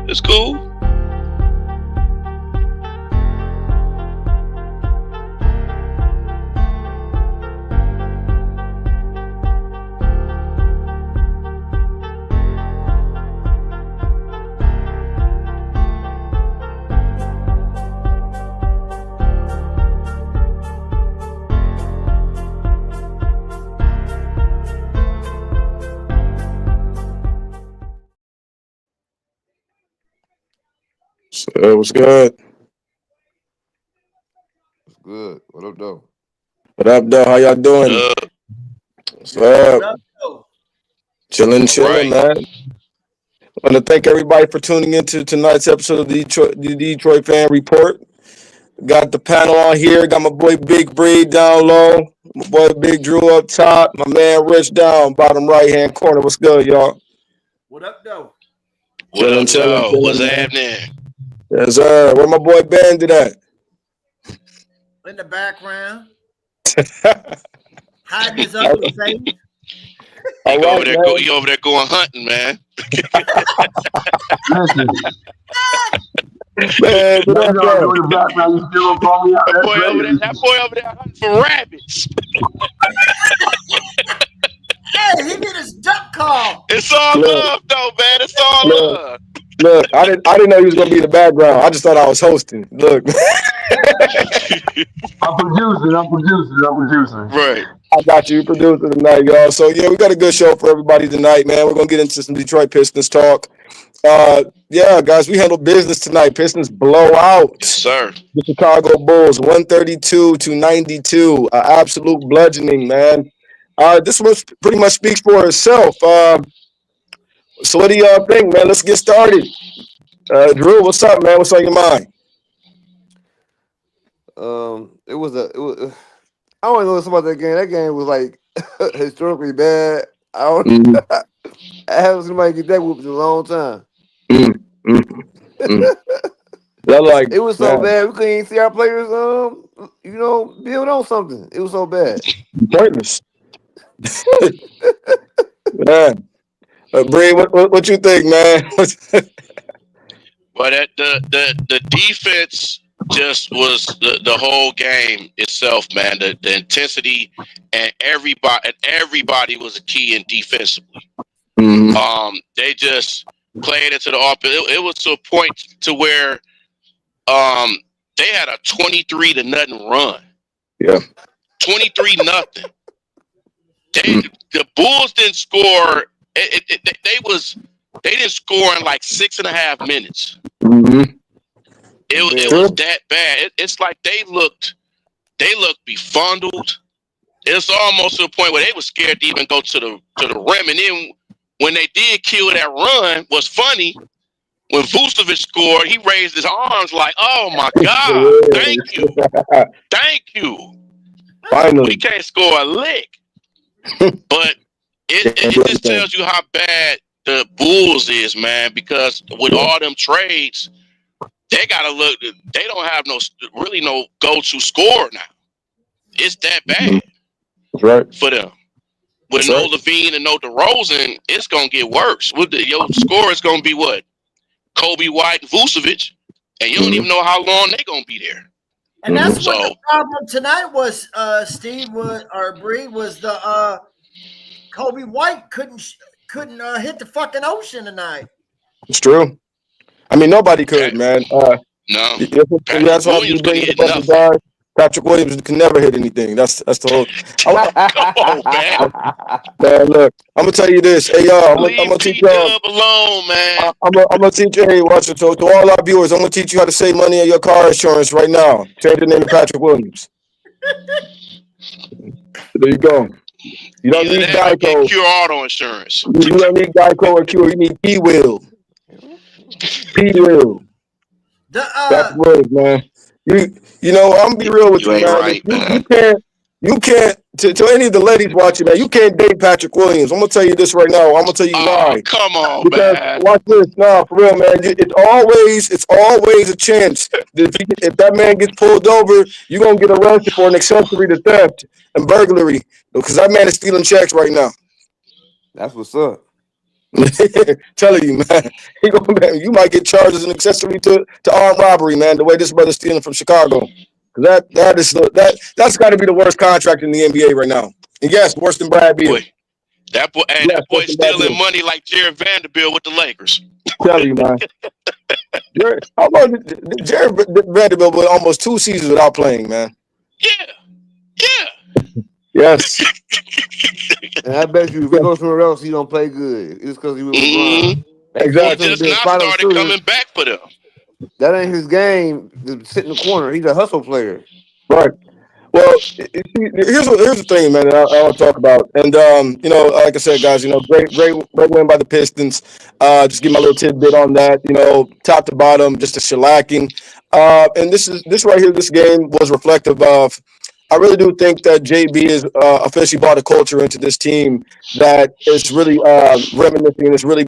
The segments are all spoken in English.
It's cool. What's good? What's good? What up, though? What up, though? How y'all doing? What's up? Chilling, right. man. I want to thank everybody for tuning into tonight's episode of the Detroit Fan Report. Got the panel on here. Got my boy Big Breed down low. My boy Big Drew up top. My man Rich down bottom right-hand corner. What's good, y'all? What up, though? What up, though? What's happening? Yes, sir. Where my boy Bandit at? In the background. Hiding his ugly face. He over there going hunting, man. Man, that boy over there hunting for rabbits. Hey, he did his duck call. It's all love, though, man. It's all love. Look, I didn't know he was gonna be in the background. I just thought I was hosting. Look. I'm producing. Right. I got you, producer tonight, y'all. So yeah, we got a good show for everybody tonight, man. We're gonna get into some Detroit Pistons talk. Yeah, guys, we handle business tonight. Pistons blow out. Yes, sir. The Chicago Bulls, 132-92. Absolute bludgeoning, man. This one pretty much speaks for itself. So what do y'all think, man? Let's get started. Drew, what's up, man? What's on your mind? It was I don't know about that game. That game was like historically bad. I don't I haven't seen somebody get that whooped in a long time. Like, it was so bad we couldn't even see our players build on something. It was so bad. Pointless. Man. Bree, what you think, man? Well, the defense just was the whole game itself, man. The intensity and everybody was a key in defensively. They just played into the offense. It was to a point to where they had a 23-0 run. Yeah, 23-0. The Bulls didn't score. They didn't score in like 6.5 minutes. It was that bad. It's like they looked befuddled. It's almost to the point where they were scared to even go to the rim. And then when they did kill that run, was funny. When Vucevic scored, he raised his arms like, "Oh my God, thank you." Finally, We can't score a lick. But it just tells you how bad the Bulls is, man, because with all them trades, they gotta look. They don't have no go-to scorer now. It's that bad for them. With no Levine and no DeRozan, it's gonna get worse. Your score is gonna be what? Kobe White and Vucevic, and you don't even know how long they're gonna be there. And that's what the problem tonight was, Steve, or Bree, was the Kobe White couldn't hit the fucking ocean tonight. It's true. I mean, nobody could, man. No. That's why you bring it up. Patrick Williams can never hit anything. That's the whole. Come on, man. Man, look, I'm gonna tell you this. Hey, y'all, I'm gonna teach y'all. Alone, man. I'm gonna teach you. Hey, watch it. So to all our viewers, I'm gonna teach you how to save money on your car insurance right now. Change the name to Patrick Williams. There you go. You don't need Geico. Cure auto insurance. You don't need Geico or Cure. You need P-Will. P-Will. That's Williams, man. You know, I'm gonna be real with you, man. Right, You can't to any of the ladies watching, man. You can't date Patrick Williams. I'm gonna tell you this right now. I'm gonna tell you why. Come on, because, man. Watch this, for real, man. It's always a chance that if that man gets pulled over, you're gonna get arrested for an accessory to theft and burglary because that man is stealing checks right now. That's what's up. Telling you, man, you might get charged as an accessory to armed robbery, man. The way this brother's stealing from Chicago, 'cause that's got to be the worst contract in the NBA right now. And yes, worse than Brad Beal. Boy, that boy, and Yes, that boy worse than Brad stealing Beal. money like Jared Vanderbilt with the Lakers. Tell you, man. How about Jared Vanderbilt with almost 2 seasons without playing, man? Yeah. Yes. And I bet you if he goes somewhere else, he don't play good. It's because he was LeBron. They Exactly. He forced him to just be a now spot-up started shooter. coming back for them. That ain't his game. To sit in the corner. He's a hustle player. Right. Well, here's the thing, man. That I want to talk about, and like I said, guys, great win by the Pistons. Just give my little tidbit on that. Top to bottom, just a shellacking. And this right here, this game was reflective of. I really do think that JB is officially brought a culture into this team that is really reminiscing and is really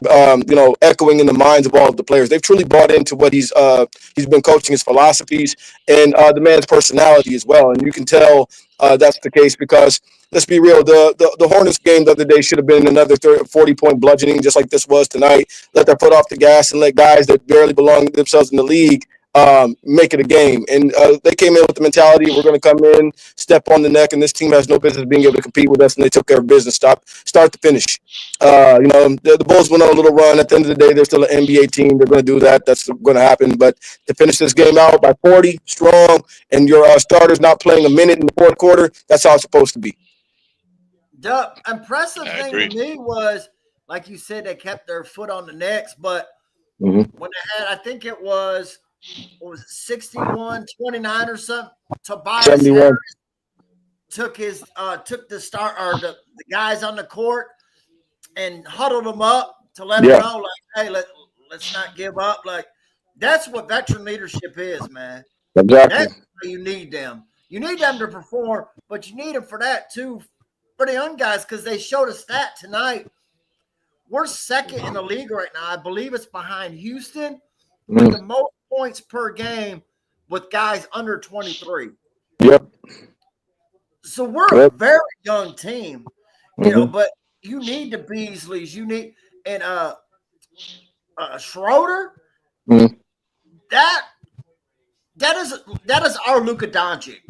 echoing in the minds of all of the players. They've truly bought into what he's been coaching, his philosophies, and the man's personality as well. And you can tell that's the case because let's be real, the Hornets game the other day should have been another 40-point bludgeoning, just like this was tonight. Let their foot off the gas and let guys that barely belong themselves in the league make it a game. And they came in with the mentality, we're going to come in, step on the neck, and this team has no business being able to compete with us, and they took care of business, start to finish. The Bulls went on a little run. At the end of the day, they're still an NBA team. They're going to do that. That's going to happen. But to finish this game out by 40, strong, and your starters not playing a minute in the fourth quarter, that's how it's supposed to be. The impressive thing to me was, like you said, they kept their foot on the necks, but when they had, I think it was, 61-29 or something. Tobias 71. Harris took the start or the guys on the court and huddled them up to let them know, like, hey, let's not give up. Like, that's what veteran leadership is, man. Exactly. That's why you need them. You need them to perform, but you need them for that too, for the young guys, because they showed a stat tonight. We're second in the league right now. I believe it's behind Houston with the most points per game with guys under 23. Yep. So we're a very young team, but you need the Beasleys, you need and Schroeder. That is our Luka Doncic.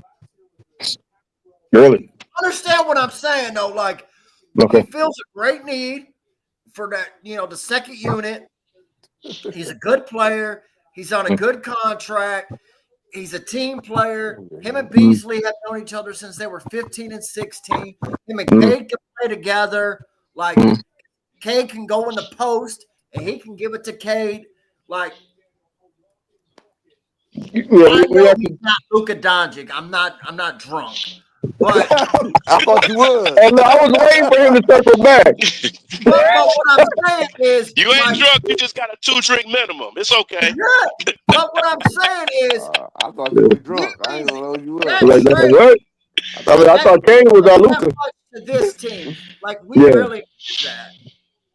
Really? Understand what I'm saying though? Like, he feels a great need for that, the second unit. He's a good player. He's on a good contract. He's a team player. Him and Beasley have known each other since they were 15 and 16. Him and Cade can play together. Like, Cade can go in the post, and he can give it to Cade. Like, I know he's not Luka Doncic. I'm not drunk. But I thought you would. And I was waiting for him to circle back. But what I'm saying is, you ain't drunk. You just got a 2-drink minimum. It's okay. Yeah. But what I'm saying is, I thought you were drunk. I ain't gonna know you were. Like, what? I thought Kane was our Luka. To this team, like, we really need that.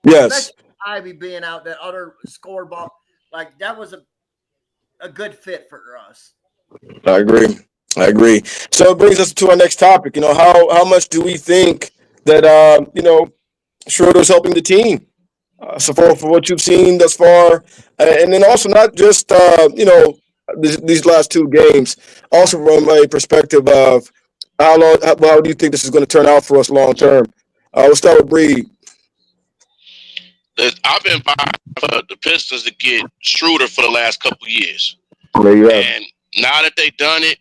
Yes. Especially Ivy being out, that other scoreboard, like, that was a good fit for us. I agree. So it brings us to our next topic. How much do we think that Schroeder's helping the team? So for what you've seen thus far, and then also not just these last 2 games, also from a perspective of how do you think this is going to turn out for us long term? We'll start with Breed. I've been buying for the Pistons to get Schroeder for the last couple years. There you and now that they've done it,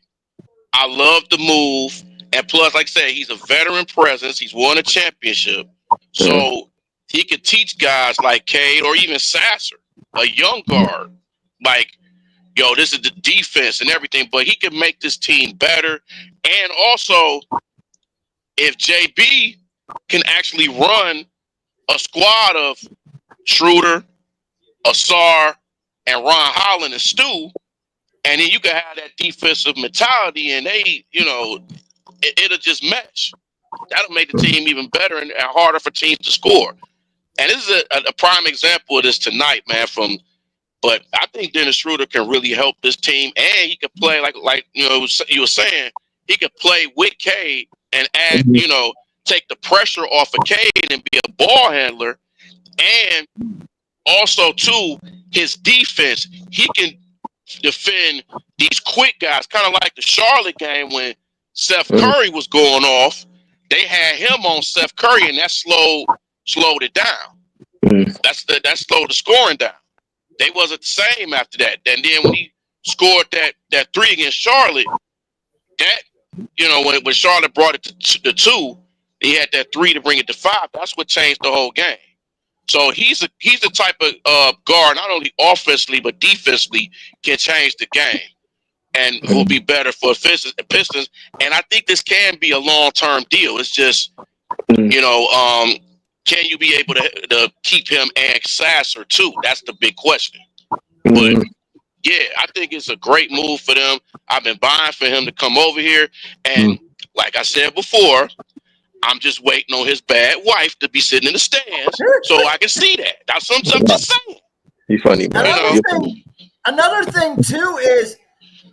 I love the move. And plus, like I said, he's a veteran presence. He's won a championship. So he could teach guys like Cade or even Sasser, a young guard, like, yo, this is the defense and everything, but he can make this team better. And also, if JB can actually run a squad of Schroeder, Asar, and Ron Holland and Stu, and then you can have that defensive mentality, and they, it'll just mesh. That'll make the team even better and harder for teams to score. And this is a prime example of this tonight, man. But I think Dennis Schroeder can really help this team, and he could play like you were saying, he could play with Cade and add, take the pressure off of Cade and be a ball handler. And also, too, his defense, he can defend these quick guys, kind of like the Charlotte game when Seth Curry was going off. They had him on Seth Curry, and that slowed it down. That slowed the scoring down. They wasn't the same after that. And then when he scored that 3 against Charlotte, that, you know, when Charlotte brought it to the 2, he had that 3 to bring it to 5. That's what changed the whole game. So he's the type of guard, not only offensively but defensively, can change the game and will be better for Pistons. And I think this can be a long-term deal. It's just, you know, can you be able to keep him and Sasser too? That's the big question. But yeah, I think it's a great move for them. I've been buying for him to come over here, and like I said before, I'm just waiting on his bad wife to be sitting in the stands so I can see that. That's what I'm just saying. He's funny, man. Another thing too is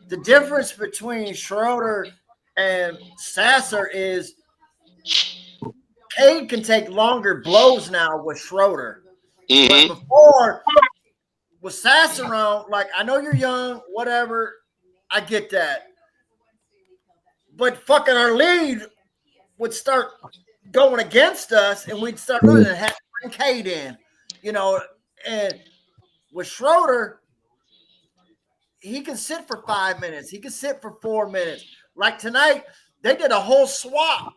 the difference between Schroeder and Sasser is Cade can take longer blows now with Schroeder. But before, with Sasser around, like, I know you're young, whatever, I get that. But fucking our lead would start going against us, and we'd start losing and have to bring Cade in, you know. And with Schroeder, he can sit for 5 minutes. He can sit for 4 minutes. Like tonight, they did a whole swap.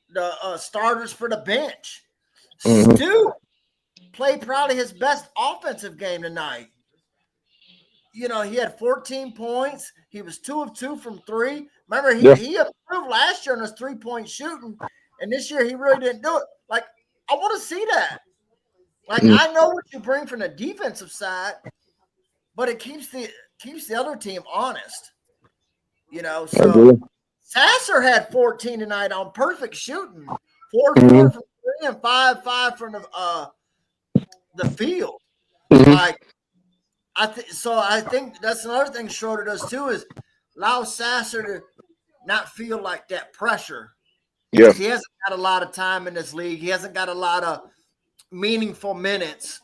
The starters for the bench. Stu played probably his best offensive game tonight. You know, he had 14 points. He was 2 of 2 from 3. Remember, he improved last year on his 3-point shooting, and this year he really didn't do it. Like, I want to see that. Like, I know what you bring from the defensive side, but it keeps the other team honest. You know, so Sasser had 14 tonight on perfect shooting, 4 from 3 and 5 from the field. Like, I think that's another thing Schroeder does too, is allow Sasser to not feel like that pressure. Yeah, he hasn't got a lot of time in this league. He hasn't got a lot of meaningful minutes.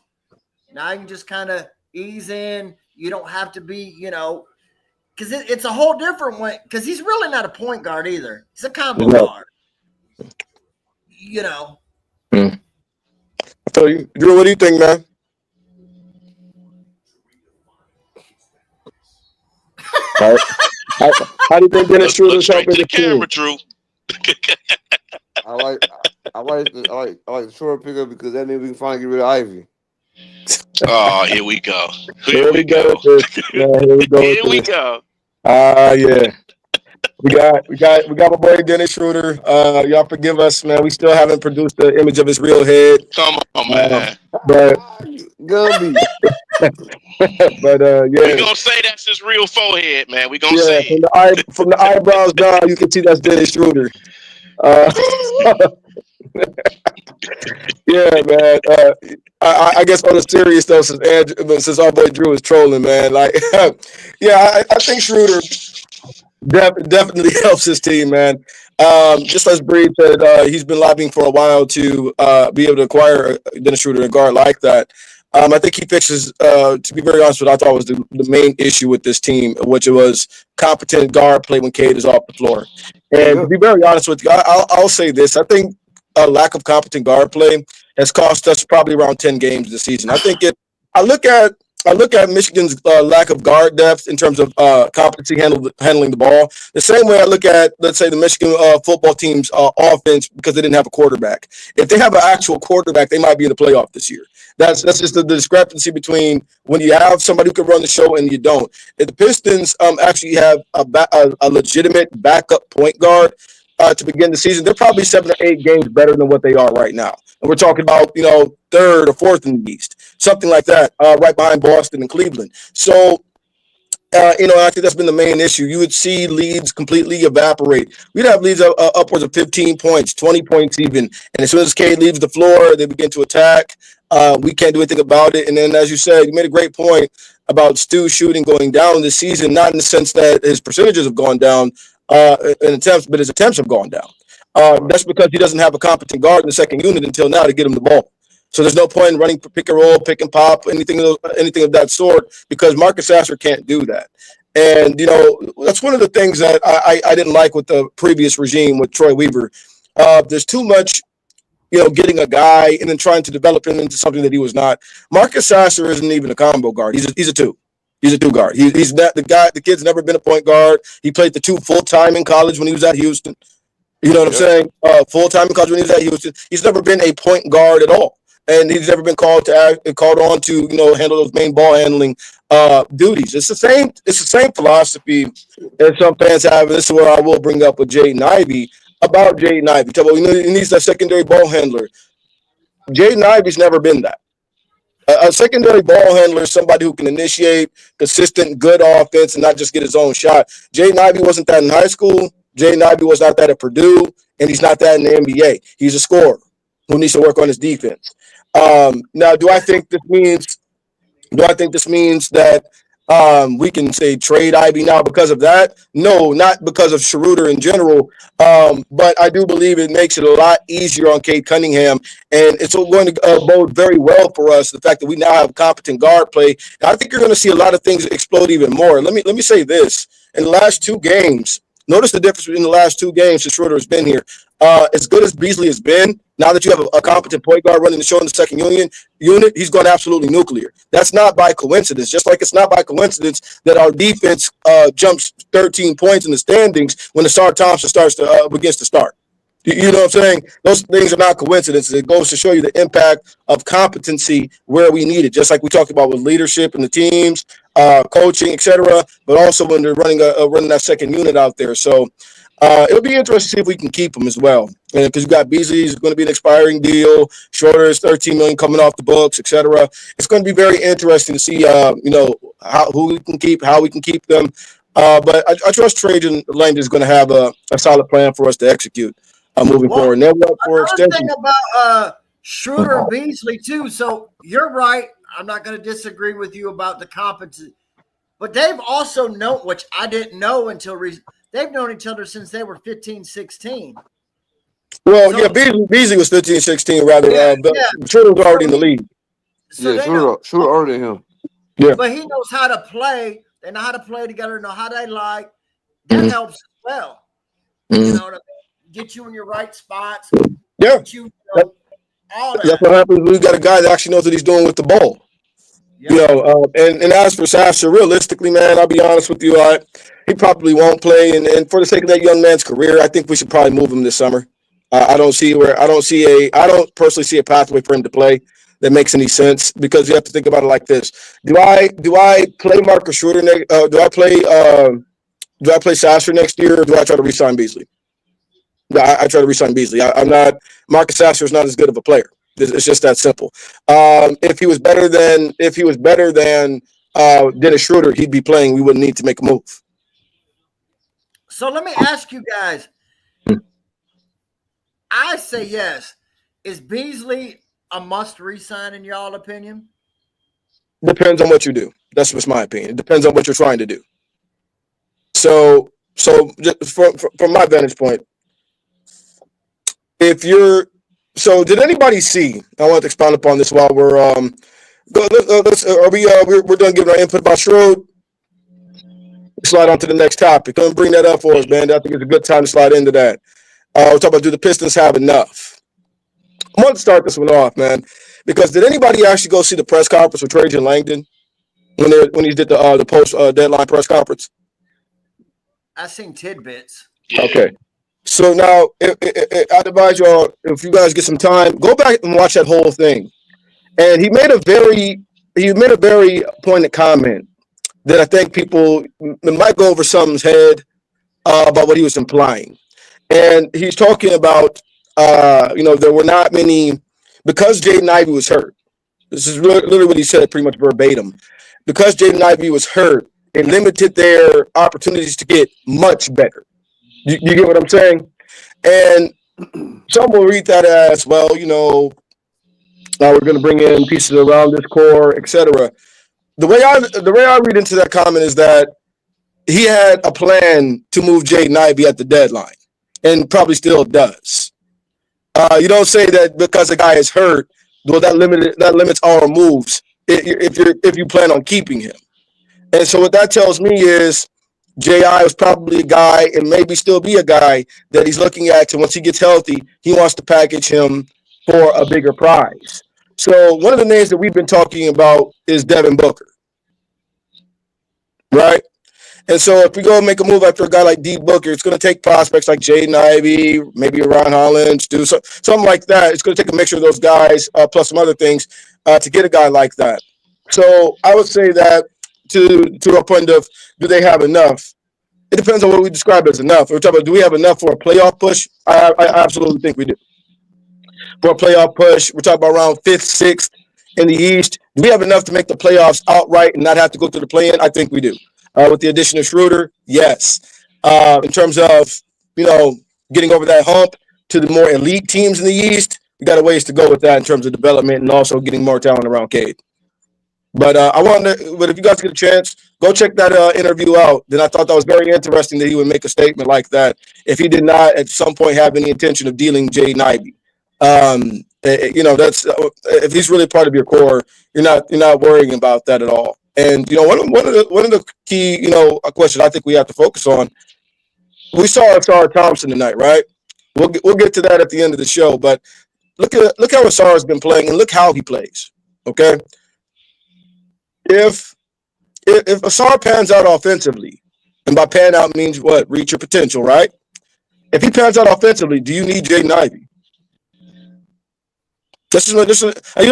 Now you can just kind of ease in. You don't have to be, you know, because it's a whole different way. Because he's really not a point guard either. He's a combo guard. You know. So, Drew, what do you think, man? How do you think Dennis Schroeder's helping the camera, Drew? I like the Schroeder pickup because that means we can finally get rid of Ivy. Oh, here we go. Here we go. Here we go. Yeah. We got my boy Dennis Schroeder. Y'all forgive us, man. We still haven't produced the image of his real head. Come on, man. But Gumby. but yeah. We're gonna say that's his real forehead, man. We're gonna say from the eyebrows down, you can see that's Dennis Schroeder. Yeah, man. I guess on a serious though, since our boy Drew is trolling, man. Like, yeah, I think Schroeder definitely helps his team, man. Just as Breed said, he's been lobbying for a while to be able to acquire Dennis Schroeder, a guard like that. I think he fixes, to be very honest with you, I thought was the main issue with this team, which was competent guard play when Cade is off the floor. And to be very honest with you, I'll say this. I think a lack of competent guard play has cost us probably around 10 games this season. I think I look at Michigan's lack of guard depth in terms of competency handling the ball. The same way I look at, let's say, the Michigan football team's offense because they didn't have a quarterback. If they have an actual quarterback, they might be in the playoff this year. That's just the discrepancy between when you have somebody who can run the show and you don't. If the Pistons actually have a legitimate backup point guard to begin the season, they're probably 7 or 8 games better than what they are right now. And we're talking about, you know, 3rd or 4th in the East, something like that, right behind Boston and Cleveland. So, you know, I think that's been the main issue. You would see leads completely evaporate. We'd have leads upwards of 15 points, 20 points even. And as soon as Cade leaves the floor, they begin to attack. We can't do anything about it. And then, as you said, you made a great point about Stu shooting going down this season, not in the sense that his percentages have gone down in attempts, but his attempts have gone down. That's because he doesn't have a competent guard in the second unit until now to get him the ball. So there's no point in running pick and roll, pick and pop, anything of that sort, because Marcus Sasser can't do that. And, that's one of the things that I didn't like with the previous regime with Troy Weaver. There's too much, getting a guy and then trying to develop him into something that he was not. Marcus Sasser isn't even a combo guard. He's a two. He's a two guard. He's not the guy. The kid's never been a point guard. He played the two full time in college when he was at Houston. You know what I'm saying? Full time in college when he was at Houston. He's never been a point guard at all. And he's never been called on to handle those main ball handling duties. It's the same philosophy that some fans have. And this is where I will bring up with Jaden Ivey about Jaden Ivey. He needs that secondary ball handler. Jaden Ivey's never been that. A secondary ball handler is somebody who can initiate consistent, good offense and not just get his own shot. Jaden Ivey wasn't that in high school. Jaden Ivey was not that at Purdue, and he's not that in the NBA. He's a scorer who needs to work on his defense. Now, do I think this means that we can say trade Ivy now because of that? No, not because of Schroeder in general. But I do believe it makes it a lot easier on Cade Cunningham, and it's going to bode very well for us. The fact that we now have competent guard play, and I think you're going to see a lot of things explode even more. Let me say this: in the last two games, notice the difference between the last two games since Schroeder has been here. As good as Beasley has been, now that you have a competent point guard running the show in the second unit, he's going absolutely nuclear. That's not by coincidence. Just like it's not by coincidence that our defense jumps 13 points in the standings when the Star Thompson begins to start. You know what I'm saying? Those things are not coincidences. It goes to show you the impact of competency where we need it. Just like we talked about with leadership in the teams, coaching, etc. But also when they're running that second unit out there. So it'll be interesting to see if we can keep him as well. And because you got Beasley's going to be an expiring deal, Schroeder is $13 million coming off the books, etc. It's going to be very interesting to see, who we can keep, how we can keep them. But I trust Trajan Langdon is going to have a solid plan for us to execute moving forward. Never up for extension. Thing about Schroeder and Beasley too. So you're right. I'm not going to disagree with you about the competency, but they've also known, which I didn't know until they've known each other since they were 15, 16. Well, so, Beasley was 15, 16 rather. But Schroeder was already in the league. So Schroeder already him. Yeah, but he knows how to play. They know how to play together. Know how they like. That helps as well. Mm-hmm. You know what I mean? Get you in your right spots. Yeah. All that. That's what happens when you got a guy that actually knows what he's doing with the ball. Yep. And as for Sasser, realistically, man, I'll be honest with you, he probably won't play. And for the sake of that young man's career, I think we should probably move him this summer. I don't personally see a pathway for him to play that makes any sense, because you have to think about it like this: Do I play Marcus Schroeder? Do I play Sasser next year, or do I try to re-sign Beasley? I try to re-sign Beasley. I'm not. Marcus Sasser is not as good of a player. It's just that simple. If he was better than Dennis Schroeder, he'd be playing. We wouldn't need to make a move. So let me ask you guys. I say yes. Is Beasley a must re-sign in y'all opinion? Depends on what you do. That's just my opinion. It depends on what you're trying to do. So just from my vantage point, did anybody see? I want to expound upon this while we're we're done giving our input about Schroeder. Slide on to the next topic. Don't bring that up for us, man. I think it's a good time to slide into that. We're talking about, do the Pistons have enough? I want to start this one off, man, because did anybody actually go see the press conference with Trajan Langdon when he did the post deadline press conference? I seen tidbits. Okay. So now, I advise y'all, if you guys get some time, go back and watch that whole thing. And he made a very pointed comment that I think people might go over someone's head about what he was implying. And he's talking about, there were not many, because Jaden Ivey was hurt. This is literally what he said, pretty much verbatim. Because Jaden Ivey was hurt, it limited their opportunities to get much better. You get what I'm saying? And some will read that as, well, we're going to bring in pieces around this core, etc. The way I read into that comment is that he had a plan to move Jaden Ivey at the deadline, and probably still does. You don't say that because a guy is hurt well, that limits our moves if you plan on keeping him. And so what that tells me is J.I. was probably a guy and maybe still be a guy that he's looking at. And once he gets healthy, he wants to package him for a bigger prize. So one of the names that we've been talking about is Devin Booker, right? And so if we go and make a move after a guy like D Booker, it's going to take prospects like Jaden Ivey, maybe Ron Hollins, do something like that. It's going to take a mixture of those guys plus some other things to get a guy like that. So I would say that to a point of, do they have enough? It depends on what we describe as enough. We're talking about, do we have enough for a playoff push? I absolutely think we do. For a playoff push, we're talking about around 5th, 6th in the East. Do we have enough to make the playoffs outright and not have to go through the play-in? I think we do. With the addition of Schroeder, yes. In terms of, getting over that hump to the more elite teams in the East, we got a ways to go with that in terms of development and also getting more talent around Cade. But but if you guys get a chance, go check that interview out. Then I thought that was very interesting that he would make a statement like that if he did not at some point have any intention of dealing Jaden Ivey. That's if he's really part of your core, you're not worrying about that at all. And one of the key questions I think we have to focus on. We saw Asar Thompson tonight, right? We'll get to that at the end of the show. But look how Asar has been playing and look how he plays. Okay. If Asar pans out offensively, and by pan out means what? Reach your potential, right? If he pans out offensively, do you need Jaden Ivey? You don't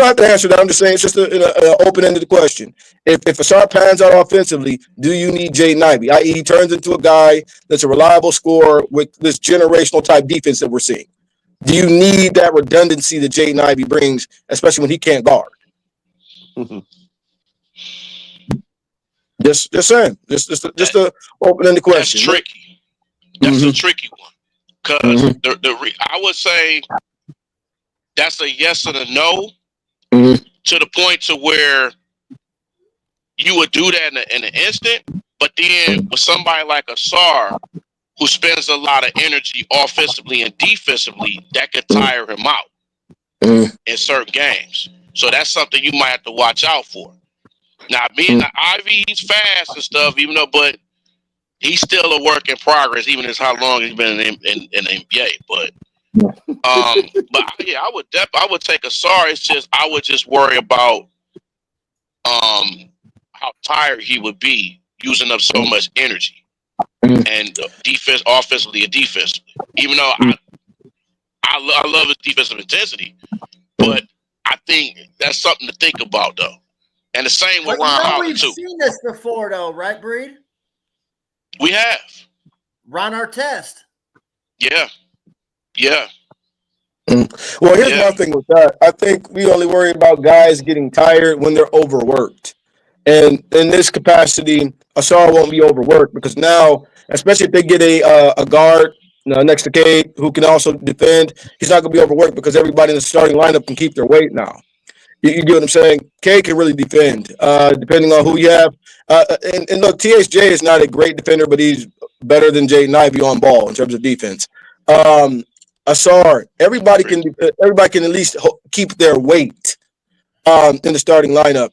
have to answer that. I'm just saying it's just an open-ended question. If Asar pans out offensively, do you need Jaden Ivey? I.e., he turns into a guy that's a reliable scorer with this generational type defense that we're seeing. Do you need that redundancy that Jaden Ivey brings, especially when he can't guard? Mm-hmm. Just saying. Just a open-ended question. That's tricky. That's a tricky one because I would say that's a yes and a no to the point to where you would do that in an instant, but then with somebody like Asar who spends a lot of energy offensively and defensively, that could tire him out in certain games. So that's something you might have to watch out for. Now, being Ivy, he's fast and stuff, but he's still a work in progress, even as how long he's been in the NBA. But I would take Asar. It's just I would just worry about how tired he would be using up so much energy and offensively and defensively. Even though I love his defensive intensity, but I think that's something to think about though. And the same with Ron Holland, too. We've seen this before, though, right, Breed? We have. Ron Artest. Yeah. Well, here's my thing with that. I think we only worry about guys getting tired when they're overworked. And in this capacity, Asar won't be overworked because now, especially if they get a guard next to Cade who can also defend, he's not going to be overworked because everybody in the starting lineup can keep their weight now. You get what I'm saying? K can really defend, depending on who you have. And look, THJ is not a great defender, but he's better than Jaden Ivey on ball in terms of defense. Asar, everybody can at least keep their weight in the starting lineup.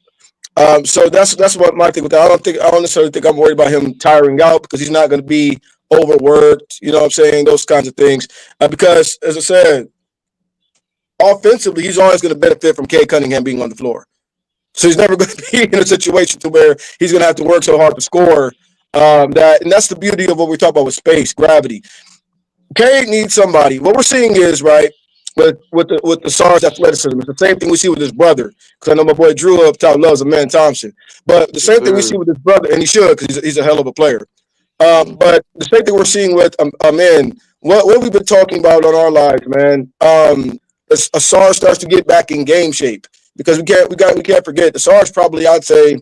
So that's what my thing with that. I don't necessarily think I'm worried about him tiring out because he's not going to be overworked. You know what I'm saying? Those kinds of things. Because as I said, offensively, he's always going to benefit from Cade Cunningham being on the floor. So he's never going to be in a situation to where he's going to have to work so hard to score. And that's the beauty of what we talk about with space, gravity. Cade needs somebody. What we're seeing is, right, with the SARS athleticism, it's the same thing we see with his brother. Because I know my boy Drew up top loves Amen Thompson. But the same thing we see with his brother, and he should because he's a hell of a player. But the same thing we're seeing with Amen, what we've been talking about on our lives, man, Asar starts to get back in game shape because we can't forget the SARS probably I'd say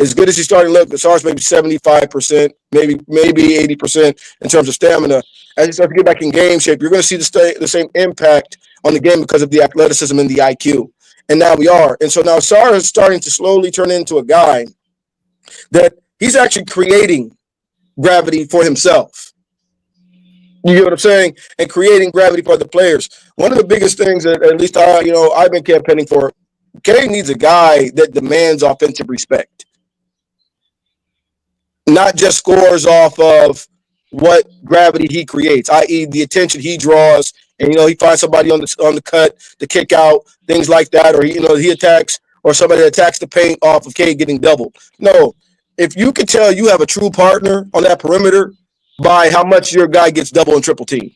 as good as he's starting to look. The SARS maybe 75%, maybe 80% in terms of stamina. As he starts to get back in game shape, you're going to see the same impact on the game because of the athleticism and the IQ. And now we are, and so now Asar is starting to slowly turn into a guy that he's actually creating gravity for himself. You get what I'm saying? And creating gravity for the players. One of the biggest things that at least I've been campaigning for, Cade needs a guy that demands offensive respect. Not just scores off of what gravity he creates, i.e. the attention he draws, and he finds somebody on the cut, the kick out, things like that, or he attacks, or somebody attacks the paint off of Cade getting doubled. No, if you can tell you have a true partner on that perimeter by how much your guy gets double and triple teamed.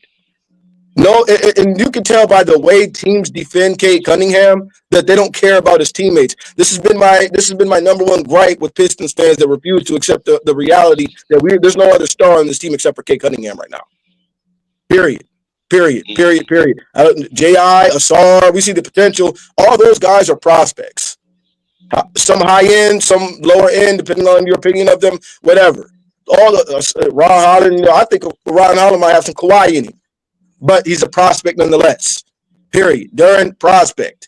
No, and you can tell by the way teams defend Cade Cunningham that they don't care about his teammates. This has been my number one gripe with Pistons fans that refuse to accept the reality that there's no other star on this team except for Cade Cunningham right now. Period. J.I., Asar, we see the potential. All those guys are prospects. Some high end, some lower end, depending on your opinion of them. Whatever. All Ron Holland, I think Ron Holland might have some Kawhi in him. But he's a prospect nonetheless. Period. Duran, prospect.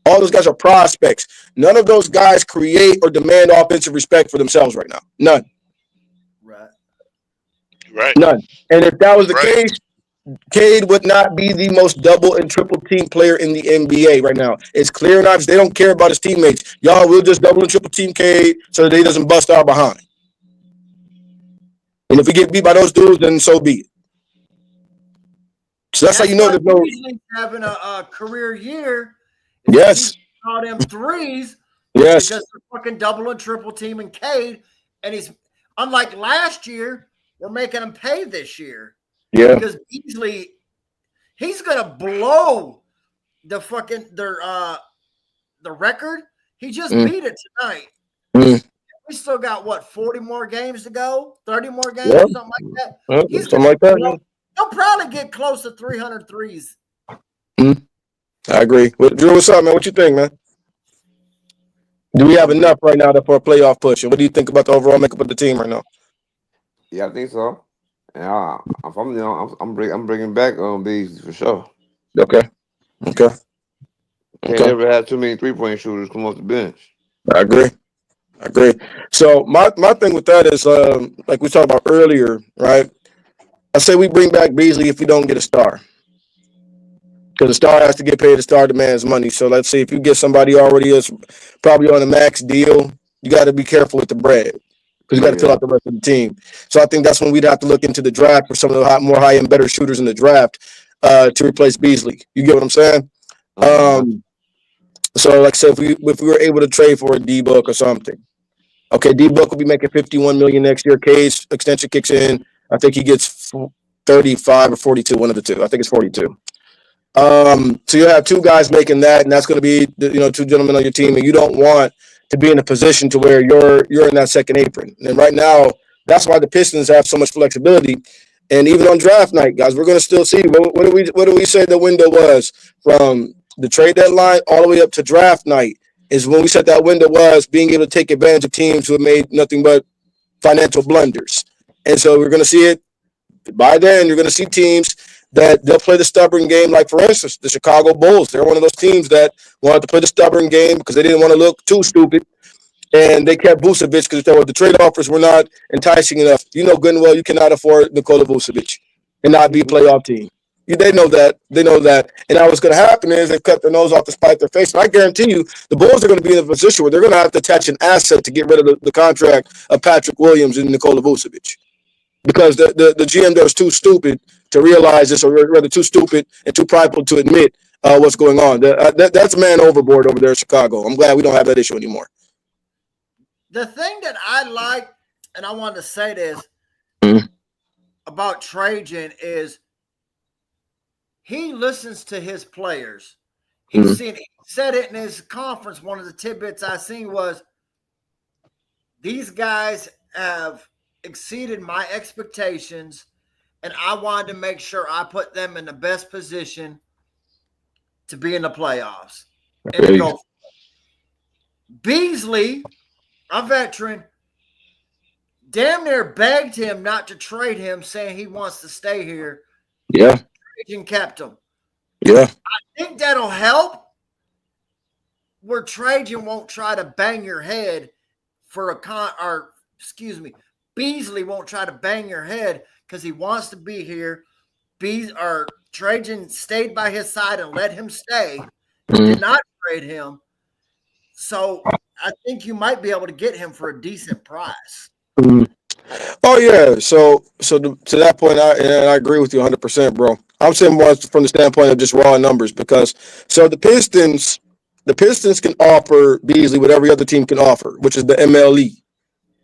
All those guys are prospects. None of those guys create or demand offensive respect for themselves right now. None. Right. None. And if that was the case, Cade would not be the most double and triple team player in the NBA right now. It's clear and obvious. They don't care about his teammates. Y'all will just double and triple team Cade so that he doesn't bust our behind. And if we get beat by those dudes, then so be it. So that's how you know there's no having a career year. Yes. All them threes. Yes. Because they're fucking double and triple teaming Cade, and he's unlike last year. We're making him pay this year. Yeah. Because Beasley, he's gonna blow the fucking the record. He just beat it tonight. We still got 40 more games to go, 30 more games, something like that. Something like that. He'll probably get close to 300 threes. I agree. Drew, what's up, man? What you think, man? Do we have enough right now for a playoff push? And what do you think about the overall makeup of the team right now? Yeah, I think so. Yeah, I'm bringing back Beasley for sure. Okay. Can't never have too many 3-point shooters come off the bench. I agree. So my thing with that is like we talked about earlier, right? I say we bring back Beasley if we don't get a star. Because the star has to get paid. The star demands money. So let's say if you get somebody already is probably on a max deal, you got to be careful with the bread. Because you got to fill out the rest of the team. So I think that's when we'd have to look into the draft for some of the more high-end, better shooters in the draft to replace Beasley. You get what I'm saying? So like I said, if we were able to trade for a D-Book or something. Okay, D-Book will be making $51 million next year. Cade's extension kicks in. I think he gets 35 or 42, one of the two. I think it's 42. So you have two guys making that, and that's going to be two gentlemen on your team, and you don't want to be in a position to where you're in that second apron. And right now, that's why the Pistons have so much flexibility. And even on draft night, guys, we're going to still see what do we say the window was from the trade deadline all the way up to draft night is when we said that window was being able to take advantage of teams who have made nothing but financial blunders. And so we're going to see it by then. You're going to see teams that they'll play the stubborn game. Like, for instance, the Chicago Bulls. They're one of those teams that wanted to play the stubborn game because they didn't want to look too stupid. And they kept Vucevic because the trade offers were not enticing enough. You know good and well you cannot afford Nikola Vucevic and not be a playoff team. They know that. And now what's going to happen is they cut their nose off to spite their face. And I guarantee you the Bulls are going to be in a position where they're going to have to attach an asset to get rid of the contract of Patrick Williams and Nikola Vucevic. Because the GM there was too stupid to realize this, or rather too stupid and too prideful to admit what's going on. That's a man overboard over there in Chicago. I'm glad we don't have that issue anymore. The thing that I like, and I wanted to say this about Trajan, is he listens to his players. He said it in his conference. One of the tidbits I seen was these guys have exceeded my expectations, and I wanted to make sure I put them in the best position to be in the playoffs. And to go. Beasley, a veteran, damn near begged him not to trade him, saying he wants to stay here. Yeah. Trajan kept him. Yeah. I think that'll help where Trajan won't try to bang your head for Beasley won't try to bang your head because he wants to be here. Trajan stayed by his side and let him stay. Did not trade him. So I think you might be able to get him for a decent price. Oh yeah. So to that point, I agree with you 100%, bro. I'm saying more from the standpoint of just raw numbers because the Pistons can offer Beasley what every other team can offer, which is the MLE.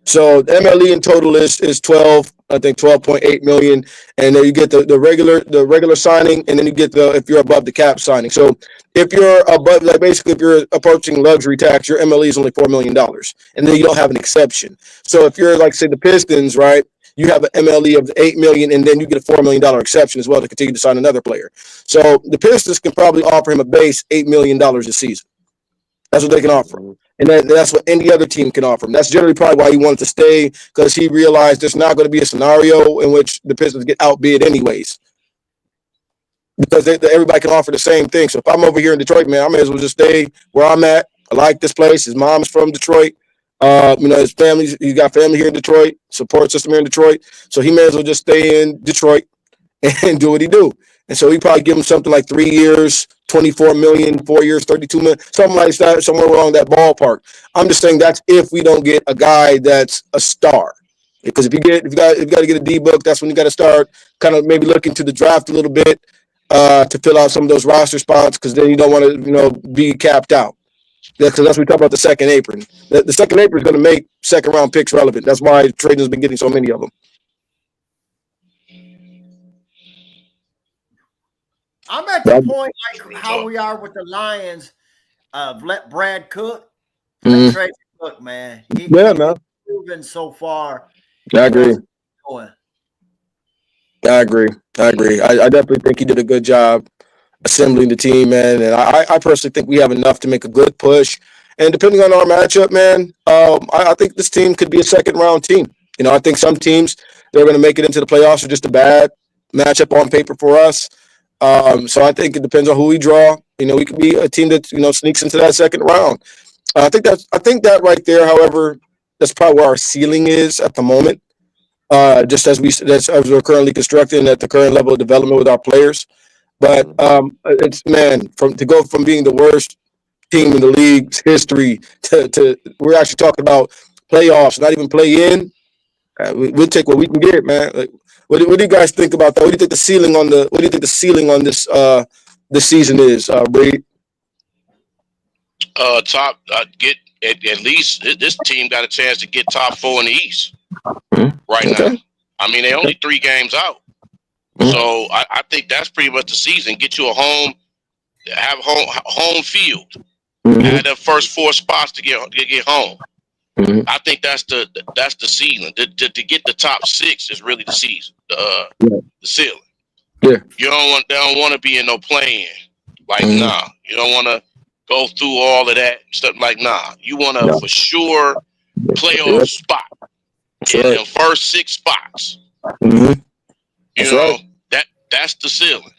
So the MLE in total is 12.8 million, and then you get the regular signing, and then you get if you're above the cap signing. So if you're above, like basically if you're approaching luxury tax, your MLE is only $4 million, and then you don't have an exception. So if you're like say the Pistons, right, you have an MLE of 8 million, and then you get a $4 million exception as well to continue to sign another player. So the Pistons can probably offer him a base $8 million this season. That's what they can offer him. And that's what any other team can offer him. That's generally probably why he wanted to stay, because he realized there's not going to be a scenario in which the Pistons get outbid anyways. Because everybody can offer the same thing. So if I'm over here in Detroit, man, I may as well just stay where I'm at. I like this place. His mom's from Detroit. His family, he's got family here in Detroit, support system here in Detroit. So he may as well just stay in Detroit and do what he do. And so he probably give him something like 3 years, 24 million, 4 years, 32 million, something like that, somewhere along that ballpark. I'm just saying that's if we don't get a guy that's a star. Because if you got to get a D book, that's when you got to start kind of maybe looking to the draft a little bit to fill out some of those roster spots, because then you don't want to be capped out. Because that's what we talk about the second apron. The second apron is going to make second round picks relevant. That's why trading has been getting so many of them. I'm at the point like how we are with the Lions of let Brad cook. Let Trajan cook, man. He's proven so far. I agree. I definitely think he did a good job assembling the team, man. And I personally think we have enough to make a good push. And depending on our matchup, man, I think this team could be a second round team. I think some teams, they're going to make it into the playoffs are just a bad matchup on paper for us. So I think it depends on who we draw. We could be a team that sneaks into that second round. I think that right there, however, that's probably where our ceiling is at the moment. Just as we're currently constructing at the current level of development with our players. But it's to go from being the worst team in the league's history to we're actually talking about playoffs, not even play in. We'll take what we can get, man. Like, what do you guys think about that? What do you think the ceiling on this season is, Bree? Get at least this team got a chance to get top 4 in the East right now. I mean, they're only 3 games out, so I think that's pretty much the season. Get you a home, have home field, have the first 4 spots to get home. I think that's the ceiling. To get the top 6 is really the season, the ceiling. Yeah, they don't want to be in no play-in. Like nah, you don't want to go through all of that stuff. Like nah, you want to for sure playoff spot in the first 6 spots. That's the ceiling.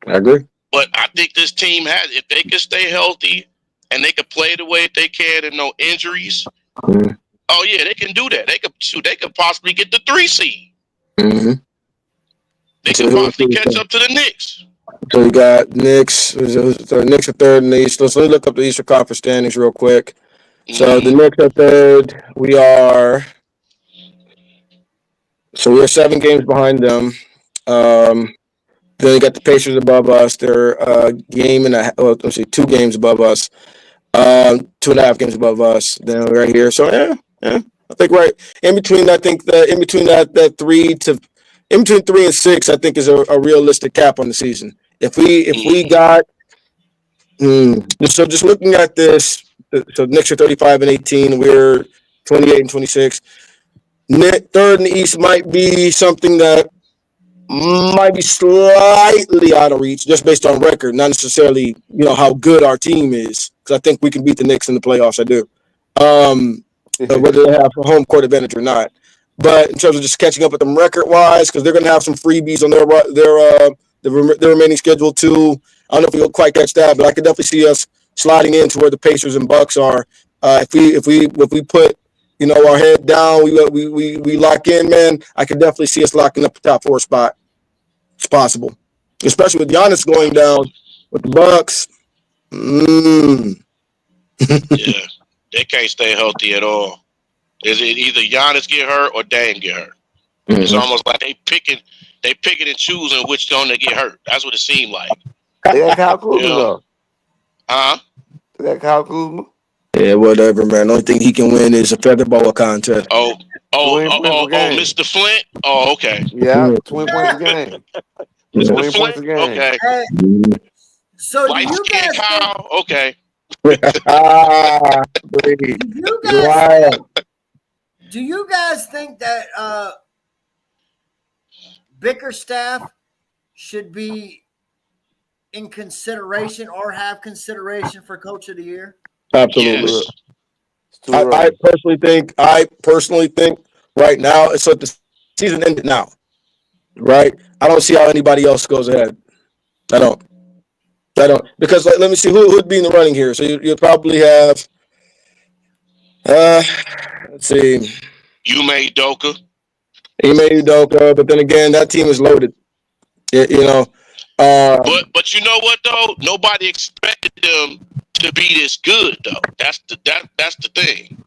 I agree. But I think this team has, if they can stay healthy and they can play the way they can and no injuries. Oh yeah, they can do that. They could possibly get the 3 seed. They could possibly catch up to the Knicks. So you got Knicks. Knicks are third in the East. So let me look up the Eastern Conference standings real quick. So the Knicks are third. We're 7 games behind them. Then you got the Pacers above us. They're 2 games above us. 2.5 games above us. Then we're right here. So yeah. I think right in between. I think in between 3 and 6, I think is a realistic cap on the season. If we got so just looking at this, so Knicks are 35 and 18. We're 28 and 26. Third in the East might be something that might be slightly out of reach, just based on record, not necessarily how good our team is. Because I think we can beat the Knicks in the playoffs. I do. Whether they have a home court advantage or not. But in terms of just catching up with them record-wise, because they're going to have some freebies on their remaining schedule too. I don't know if we'll quite catch that, but I could definitely see us sliding into where the Pacers and Bucks are. If we put our head down, we lock in, man, I could definitely see us locking up the top 4 spot. It's possible, especially with Giannis going down with the Bucks. Yeah, they can't stay healthy at all. Is it either Giannis get hurt or Dame get hurt? It's almost like they picking and choosing which one to get hurt. That's what it seemed like. They got Kyle Kuzma though. They got Kyle Kuzma. Yeah, whatever, man. The only thing he can win is a featherball contest. Oh, Mr. Flint. Oh, okay. Yeah, 20 points a game. 20 points a game. Okay. Hey, so Light skin Kyle. Okay. Do you guys think that Bickerstaff should be in consideration or have consideration for Coach of the Year? Absolutely. Yes. I personally think right now, so if the season ended now, right? I don't see how anybody else goes ahead. I don't. Because let me see who would be in the running here. So you'll probably have, let's see. Ime Udoka, but then again, that team is loaded. But you know what though? Nobody expected them to be this good though. That's the thing.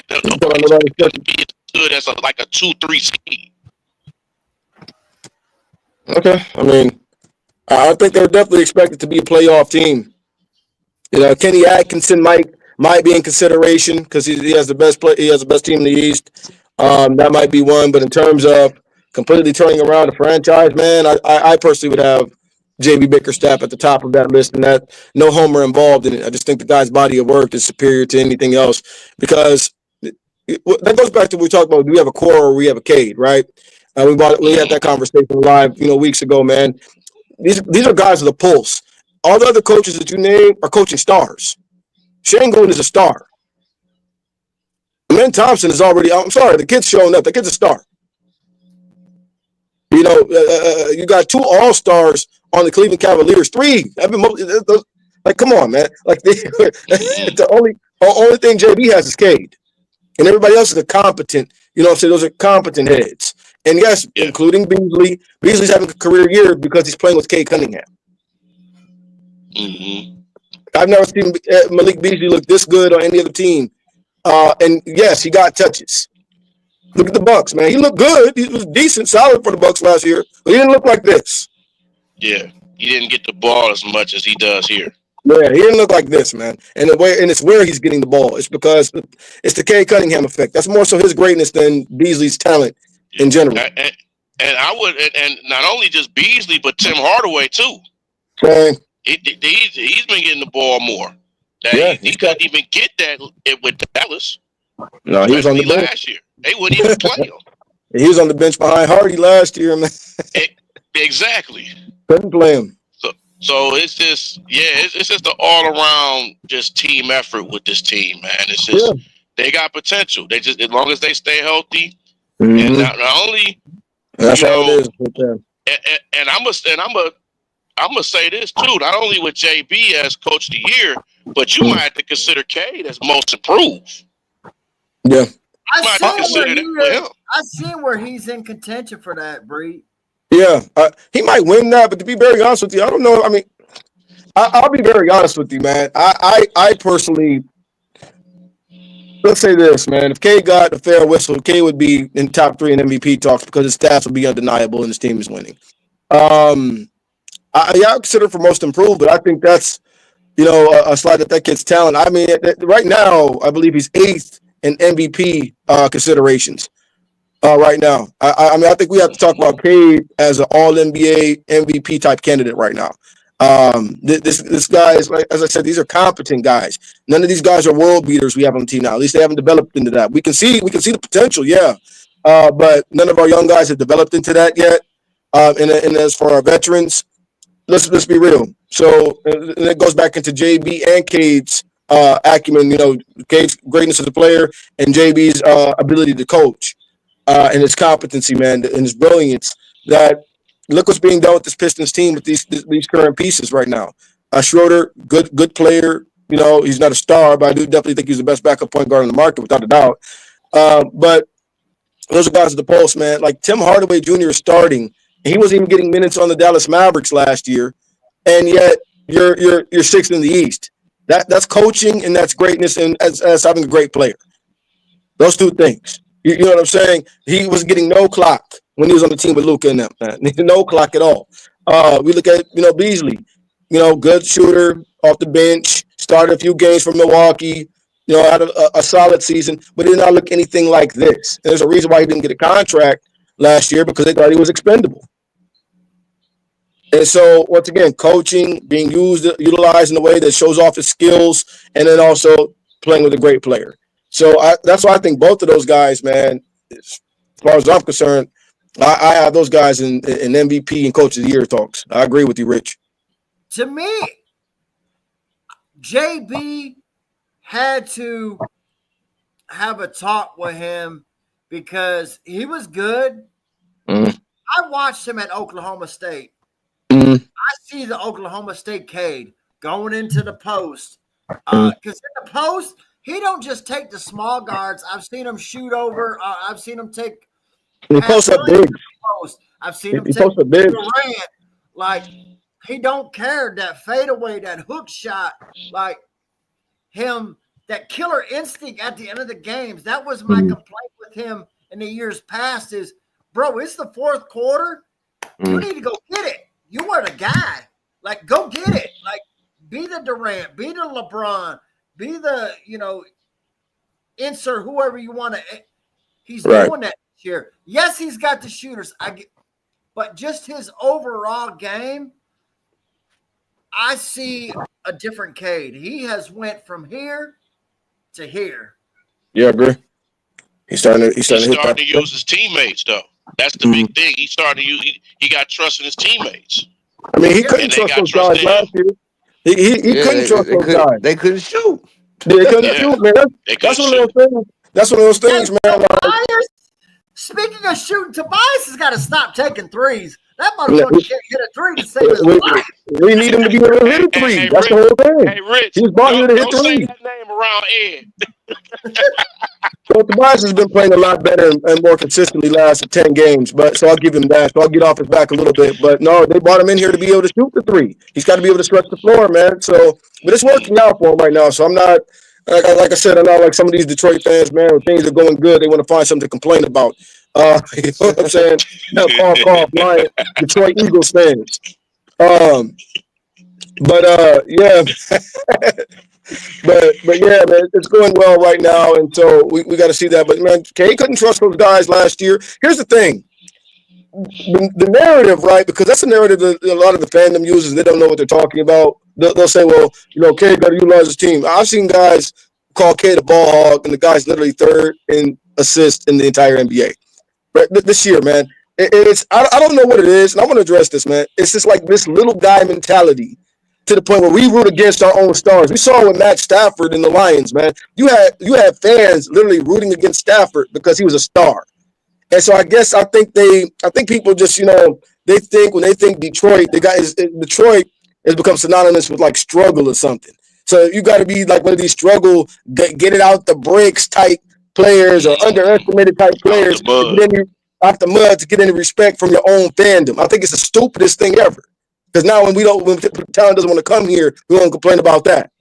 Nobody expected them to be as good as like a 2-3 seed. Okay, I mean, I think they're definitely expected to be a playoff team. Kenny Atkinson might be in consideration because he has the best play. He has the best team in the East. That might be one. But in terms of completely turning around the franchise, man, I personally would have J.B. Bickerstaff at the top of that list, and that no homer involved in it. I just think the guy's body of work is superior to anything else because that goes back to what we talked about. Do we have a core or we have a Cade, right? We had that conversation live, weeks ago, man. These are guys with a pulse. All the other coaches that you name are coaching stars. Shane Gould is a star. Amen Thompson is already. I'm sorry, the kid's showing up. The kid's a star. You got 2 all-stars on the Cleveland Cavaliers. 3. Like, come on, man. Like the only thing JB has is Cade, and everybody else is a competent. Those are competent heads. And yes, including Beasley. Beasley's having a career year because he's playing with Cade Cunningham. I've never seen Malik Beasley look this good on any other team. And yes, he got touches. Look at the Bucks, man. He looked good. He was decent, solid for the Bucks last year, but he didn't look like this. Yeah, he didn't get the ball as much as he does here. Yeah, he didn't look like this, man. And it's where he's getting the ball. It's because it's the Cade Cunningham effect. That's more so his greatness than Beasley's talent in general. And I would, and not only just Beasley, but Tim Hardaway too. Okay. He's been getting the ball more. He couldn't even get that with Dallas. No, he was on the bench last year. They wouldn't even play him. He was on the bench behind Hardy last year, man. Exactly. Couldn't play him. So it's just it's just an all around just team effort with this team, man. It's just they got potential. They just as long as they stay healthy, and not only that's how it is with them. And I'm gonna say this too. Not only with JB as Coach of the Year, but you might have to consider Cade as most improved. Yeah, I see where he's in contention for that, Bree. Yeah, he might win that, but to be very honest with you, I don't know. I mean, I'll be very honest with you, man. I personally, let's say this, man. If Cade got a fair whistle, Cade would be in top 3 in MVP talks because his stats would be undeniable and his team is winning. I consider for most improved, but I think that's a slide that kid's talent. I mean, right now, I believe he's 8th in MVP considerations. Right now, I mean, I think we have to talk about Cade as an All NBA MVP type candidate right now. This guy is, like, as I said, these are competent guys. None of these guys are world beaters we have on the team now. At least they haven't developed into that. We can see the potential, but none of our young guys have developed into that yet. And as for our veterans, let's be real. So it goes back into JB and Cade's acumen. Cade's greatness as a player and JB's ability to coach. And his competency, man, and his brilliance. That look what's being done with this Pistons team with these current pieces right now. Schroeder, good player, You know, he's not a star, but I do definitely think he's the best backup point guard in the market, without a doubt. But those are guys at the post, man. Like Tim Hardaway Jr. is starting, and he wasn't even getting minutes on the Dallas Mavericks last year, and yet you're sixth in the East. That's coaching and that's greatness and as having a great player. Those two things. You know what I'm saying? He was getting no clock when he was on the team with Luka and them, man. No clock at all. We look at, Beasley, good shooter off the bench, started a few games for Milwaukee, had a solid season, but did not look anything like this. And there's a reason why he didn't get a contract last year, because they thought he was expendable. And so, once again, coaching, being utilized in a way that shows off his skills, and then also playing with a great player. So that's why I think both of those guys, man, as far as I'm concerned, I have those guys in MVP and Coach of the Year talks. I agree with you, Rich. To me, JB had to have a talk with him because he was good. I watched him at Oklahoma State. I see the Oklahoma State Cade going into the post. Because in the post, he don't just take the small guards. I've seen him shoot over. I've seen him take – he posts up big. I've seen him take Durant. Like, he don't care. That fadeaway, that hook shot, like him, that killer instinct at the end of the games. That was my complaint with him in the years past is, bro, it's the fourth quarter. You need to go get it. You are the guy. Like, go get it. Like, be the Durant, be the LeBron, be the, insert whoever you want to. He's doing that this year. Yes, he's got the shooters. But just his overall game, I see a different Cade. He has went from here to here. Yeah, I agree. He's starting to use his teammates, though. That's the big thing. He started to use. He got trust in his teammates. I mean, he couldn't trust those guys last year. He couldn't trust those guys. They couldn't shoot. They couldn't shoot, man. That's one of those things. That's one of those things, man. Speaking of shooting, Tobias has got to stop taking threes. That motherfucker can't hit a three to save his life. We need him to be able to hit a three. That's Rich, the whole thing. Hey, Rich, he's brought here to hit don't threes. say that name around Ed. So Tobias has been playing a lot better and more consistently last 10 games. So I'll give him that. So I'll get off his back a little bit. But no, they brought him in here to be able to shoot the three. He's got to be able to stretch the floor, man. So, but it's working out for him right now. So I'm not, like I said, I'm not like some of these Detroit fans, man. When things are going good, they want to find something to complain about. You know what I'm saying? Call Lion, Detroit Eagles fans. Yeah. But yeah, man, it's going well right now, and so we got to see that. But man, Cade couldn't trust those guys last year. Here's the thing: the narrative, right? Because that's the narrative that a lot of the fandom uses. They don't know what they're talking about. They'll say, "Well, Cade got to utilize his team." I've seen guys call Cade a ball hog, and the guy's literally third in assists in the entire NBA. But this year, man, I don't know what it is, and I want to address this, man. It's just like this little guy mentality. To the point where we root against our own stars. We saw it with Matt Stafford and the Lions, man. You had fans literally rooting against Stafford because he was a star. And so I think people just, they think when they think Detroit, Detroit has become synonymous with like struggle or something. So you got to be like one of these struggle, get it out the bricks type players or underestimated type players off the mud to get any respect from your own fandom. I think it's the stupidest thing ever. Because now when talent doesn't want to come here, we don't complain about that.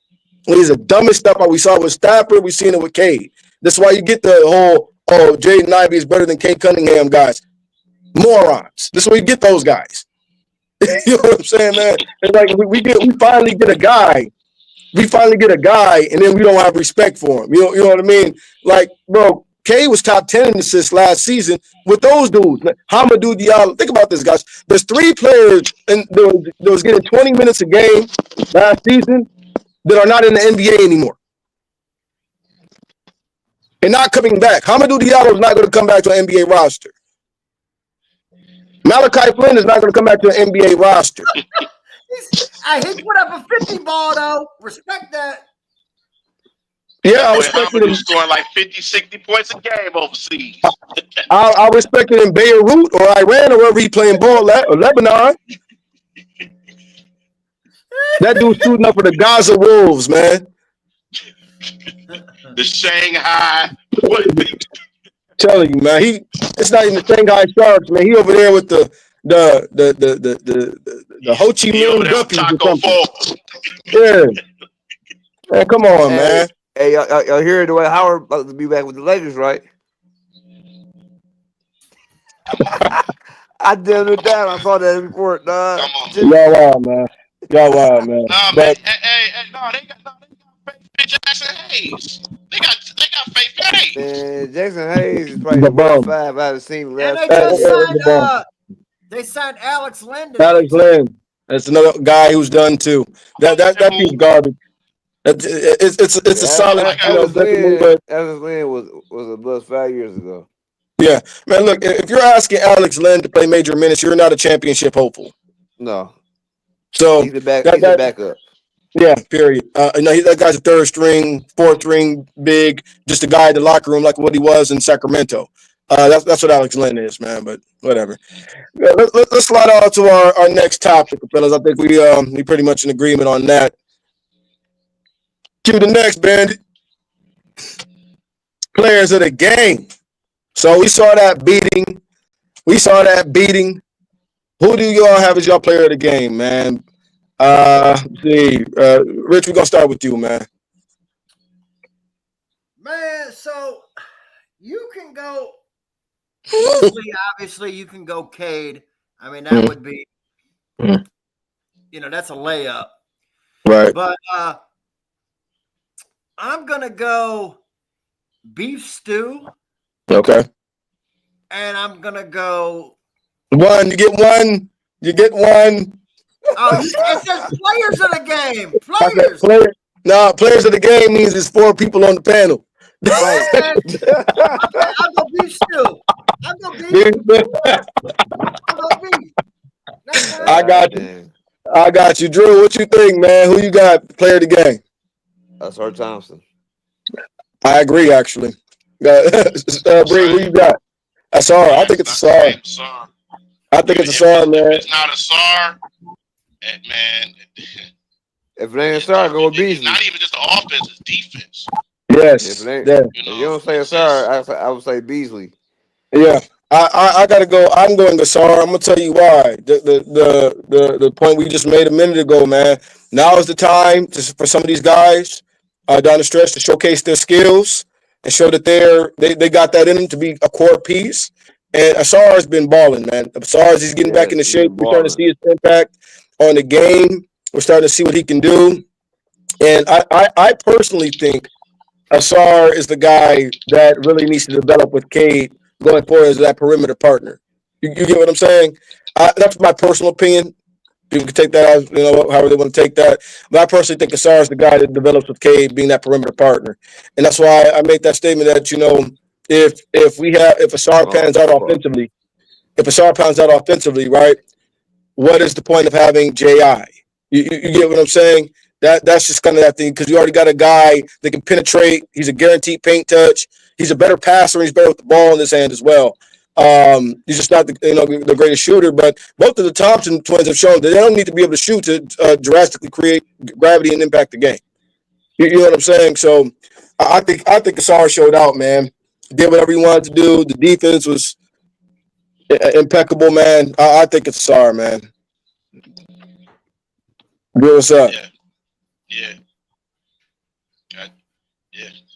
When it's the dumbest stuff like we saw with Stafford, we've seen it with Cade. That's why you get the whole, Jaden Ivey is better than Cade Cunningham guys. Morons. This is where you get those guys. You know what I'm saying, man? It's like we finally get a guy. We finally get a guy, and then we don't have respect for him. You know what I mean? Like, bro, Cade was top 10 in assists last season with those dudes. Hamidou Diallo. Think about this, guys. There's 3 players that was getting 20 minutes a game last season that are not in the NBA anymore. And not coming back. Hamidou Diallo is not going to come back to an NBA roster. Malachi Flynn is not going to come back to an NBA roster. He put up a 50 ball, though. Respect that. Yeah, I respected him scoring like 50, 60 points a game overseas. I respected him in Beirut or Iran or wherever he playing ball at, or Lebanon. That dude's shooting up for the Gaza Wolves, man. The Shanghai. What? Telling you, man. It's not even the Shanghai Sharks, man. He over there with the Ho Chi He over Minh there with Guppies or Taco something. Fall. Yeah. Man, come on, man. Hey, y'all hear Dwight Howard about to be back with the Lakers, right? I damn it down. I saw that report, dog. Come on. Y'all wild, man. Y'all wild, man. Nah, man. But Hey, no, they got faith in Jackson Hayes. They got faith in Hayes. Man, Jackson Hayes is probably the the best bum. five I've seen And last they 5 just years. The bum. signed they signed Alex Len today. Alex Lynn. That's another guy who's done too. That team's garbage. It's a solid, Alex second move, Lynn, but Alex Lynn was a bust 5 years ago. yeah, man. Look, if you're asking Alex Lynn to play major minutes, you're not a championship hopeful. No, So he's a backup. Yeah, period. That guy's a third string, fourth string, big, just a guy in the locker room like what he was in Sacramento. That's what Alex Lynn is, man. But whatever. Yeah, let's slide on to our next topic, fellas. I think we pretty much in agreement on that. To the next, Bandit. Players of the game. So we saw that beating. Who do y'all have as your player of the game, man? Rich, we're gonna start with you, man. Man, so you can go mostly, obviously, you can go Cade. I mean, that would be, that's a layup. Right. But I'm gonna go beef stew. Okay. And I'm gonna go one. You get one. Oh, it says players of the game. Players. Players of the game means there's 4 people on the panel. Right. I'll go beef stew. I got you. Drew, what you think, man? Who you got player of the game? Asar Thompson. I agree, actually. Bree, who you got? Asar. I think it's Asar. I think it's Asar, man. If it's not Asar, man. If it ain't Asar, go with Beasley. Not even just the offense, it's defense. Yes. If you don't say Asar, I would say Beasley. Yeah. I gotta go. I'm going Asar. I'm gonna tell you why. The point we just made a minute ago, man. Now is the time for some of these guys down the stretch to showcase their skills and show that they got that in them to be a core piece. And Asar has been balling, man. Asar is getting back into shape. We're starting to see his impact on the game. We're starting to see what he can do. And I personally think Asar is the guy that really needs to develop with Cade going forward as that perimeter partner. You get what I'm saying? That's my personal opinion. People can take that as, however they want to take that. But I personally think Asar is the guy that develops with Cade being that perimeter partner. And that's why I make that statement that, if Asar pans out offensively, right, what is the point of having J.I.? You get what I'm saying? That's just kind of that thing, because you already got a guy that can penetrate. He's a guaranteed paint touch. He's a better passer. He's better with the ball in his hand as well. He's just not the greatest shooter, but both of the Thompson twins have shown that they don't need to be able to shoot to drastically create gravity and impact the game. You know what I'm saying? So I think Asar showed out, man. Did whatever he wanted to do. The defense was impeccable, man. I think it's Asar, man. What's up? Yeah,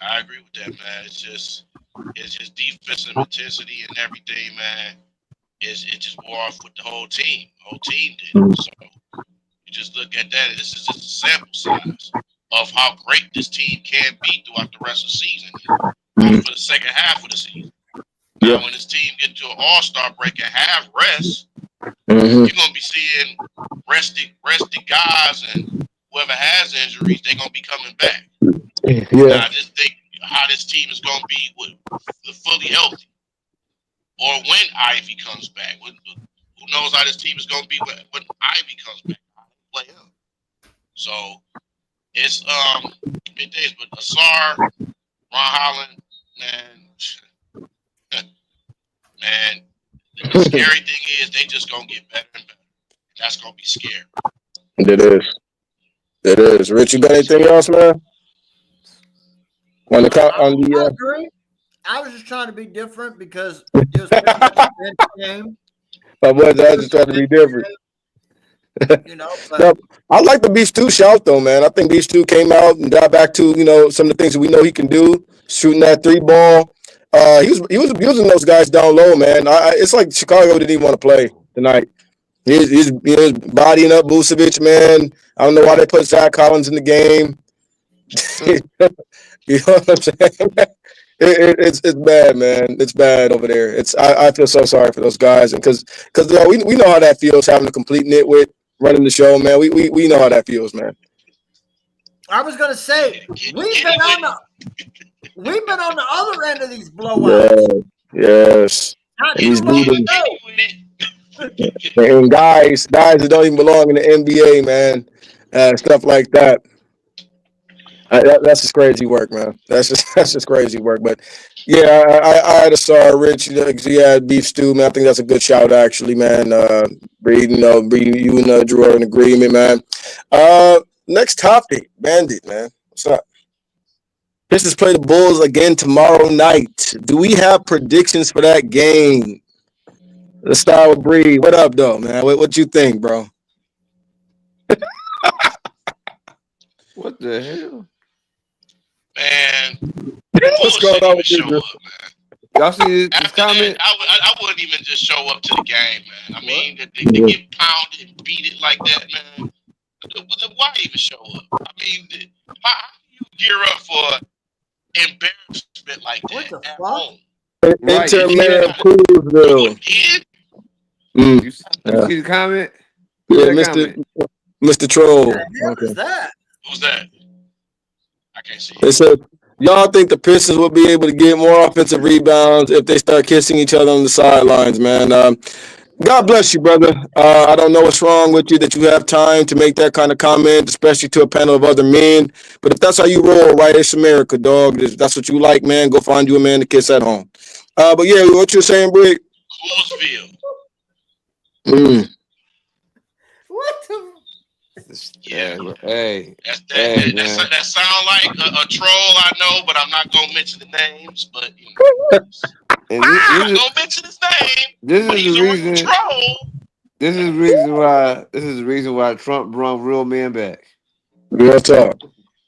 I agree with that, man. It's just defensive intensity and everything, man. It just wore off with the whole team. The whole team did. So you just look at that. This is just a sample size of how great this team can be throughout the rest of the season, for the second half of the season. Now, when this team get to an all-star break and have rest, you're gonna be seeing rested guys, and whoever has injuries, they're gonna be coming back. Yeah. Now, I just think how this team is gonna be with fully healthy, or when Ivy comes back. Who knows how this team is gonna be when Ivy comes back? Play him. So it's big days, but Asar, Ron Holland, man. The scary thing is they just gonna get better and better. That's gonna be scary. It is. Rich, you got anything else, man? On the I agree. I was just trying to be different because it was pretty much a bench game. I was just trying to be different. But No, I like the Beef Stew shout though, man. I think Beef Stew came out and got back to some of the things that we know he can do, shooting that 3-ball. He was abusing those guys down low, man. It's like Chicago didn't even want to play tonight. He's bodying up Vucevic, man. I don't know why they put Zach Collins in the game. You know what I'm saying? It's bad, man. It's bad over there. I feel so sorry for those guys, and because we know how that feels having a complete nitwit running the show, man. We know how that feels, man. I was gonna say we've been on the other end of these blowouts. Yes. And guys that don't even belong in the NBA, man. Stuff like that. That's just crazy work, man. That's just crazy work. But yeah, I had a sorry, Rich. He had Beef Stew, man. I think that's a good shout, actually, man. Breed, you and Drew are in agreement, man. Next topic, Bandit, man. What's up? Pistons play the Bulls again tomorrow night. Do we have predictions for that game? Let's start with Breed. What up, though, man? What you think, bro? What the hell? Man, what's going on with you, man? Y'all see this comment? I wouldn't even just show up to the game, man. I mean, they get pounded and beat it like that, man. Why even show up? I mean, how do you gear up for embarrassment like that at home? Right. Interman Coolsville. You see the comment? Yeah, Mr. Troll. What is that? Who's that? I can't see. They said, y'all think the Pistons will be able to get more offensive rebounds if they start kissing each other on the sidelines, man? God bless you, brother. I don't know what's wrong with you that you have time to make that kind of comment, especially to a panel of other men. But if that's how you roll, right, it's America, dog. If that's what you like, man, go find you a man to kiss at home. But yeah, what you're saying, Brick? Coolsville. What the? Yeah. Hey. That sound like a troll, I know, but I'm not gonna mention the names. But I'm not gonna mention his name. This but is he's the a reason. real troll. This is the reason why Trump brought real men back. Real talk.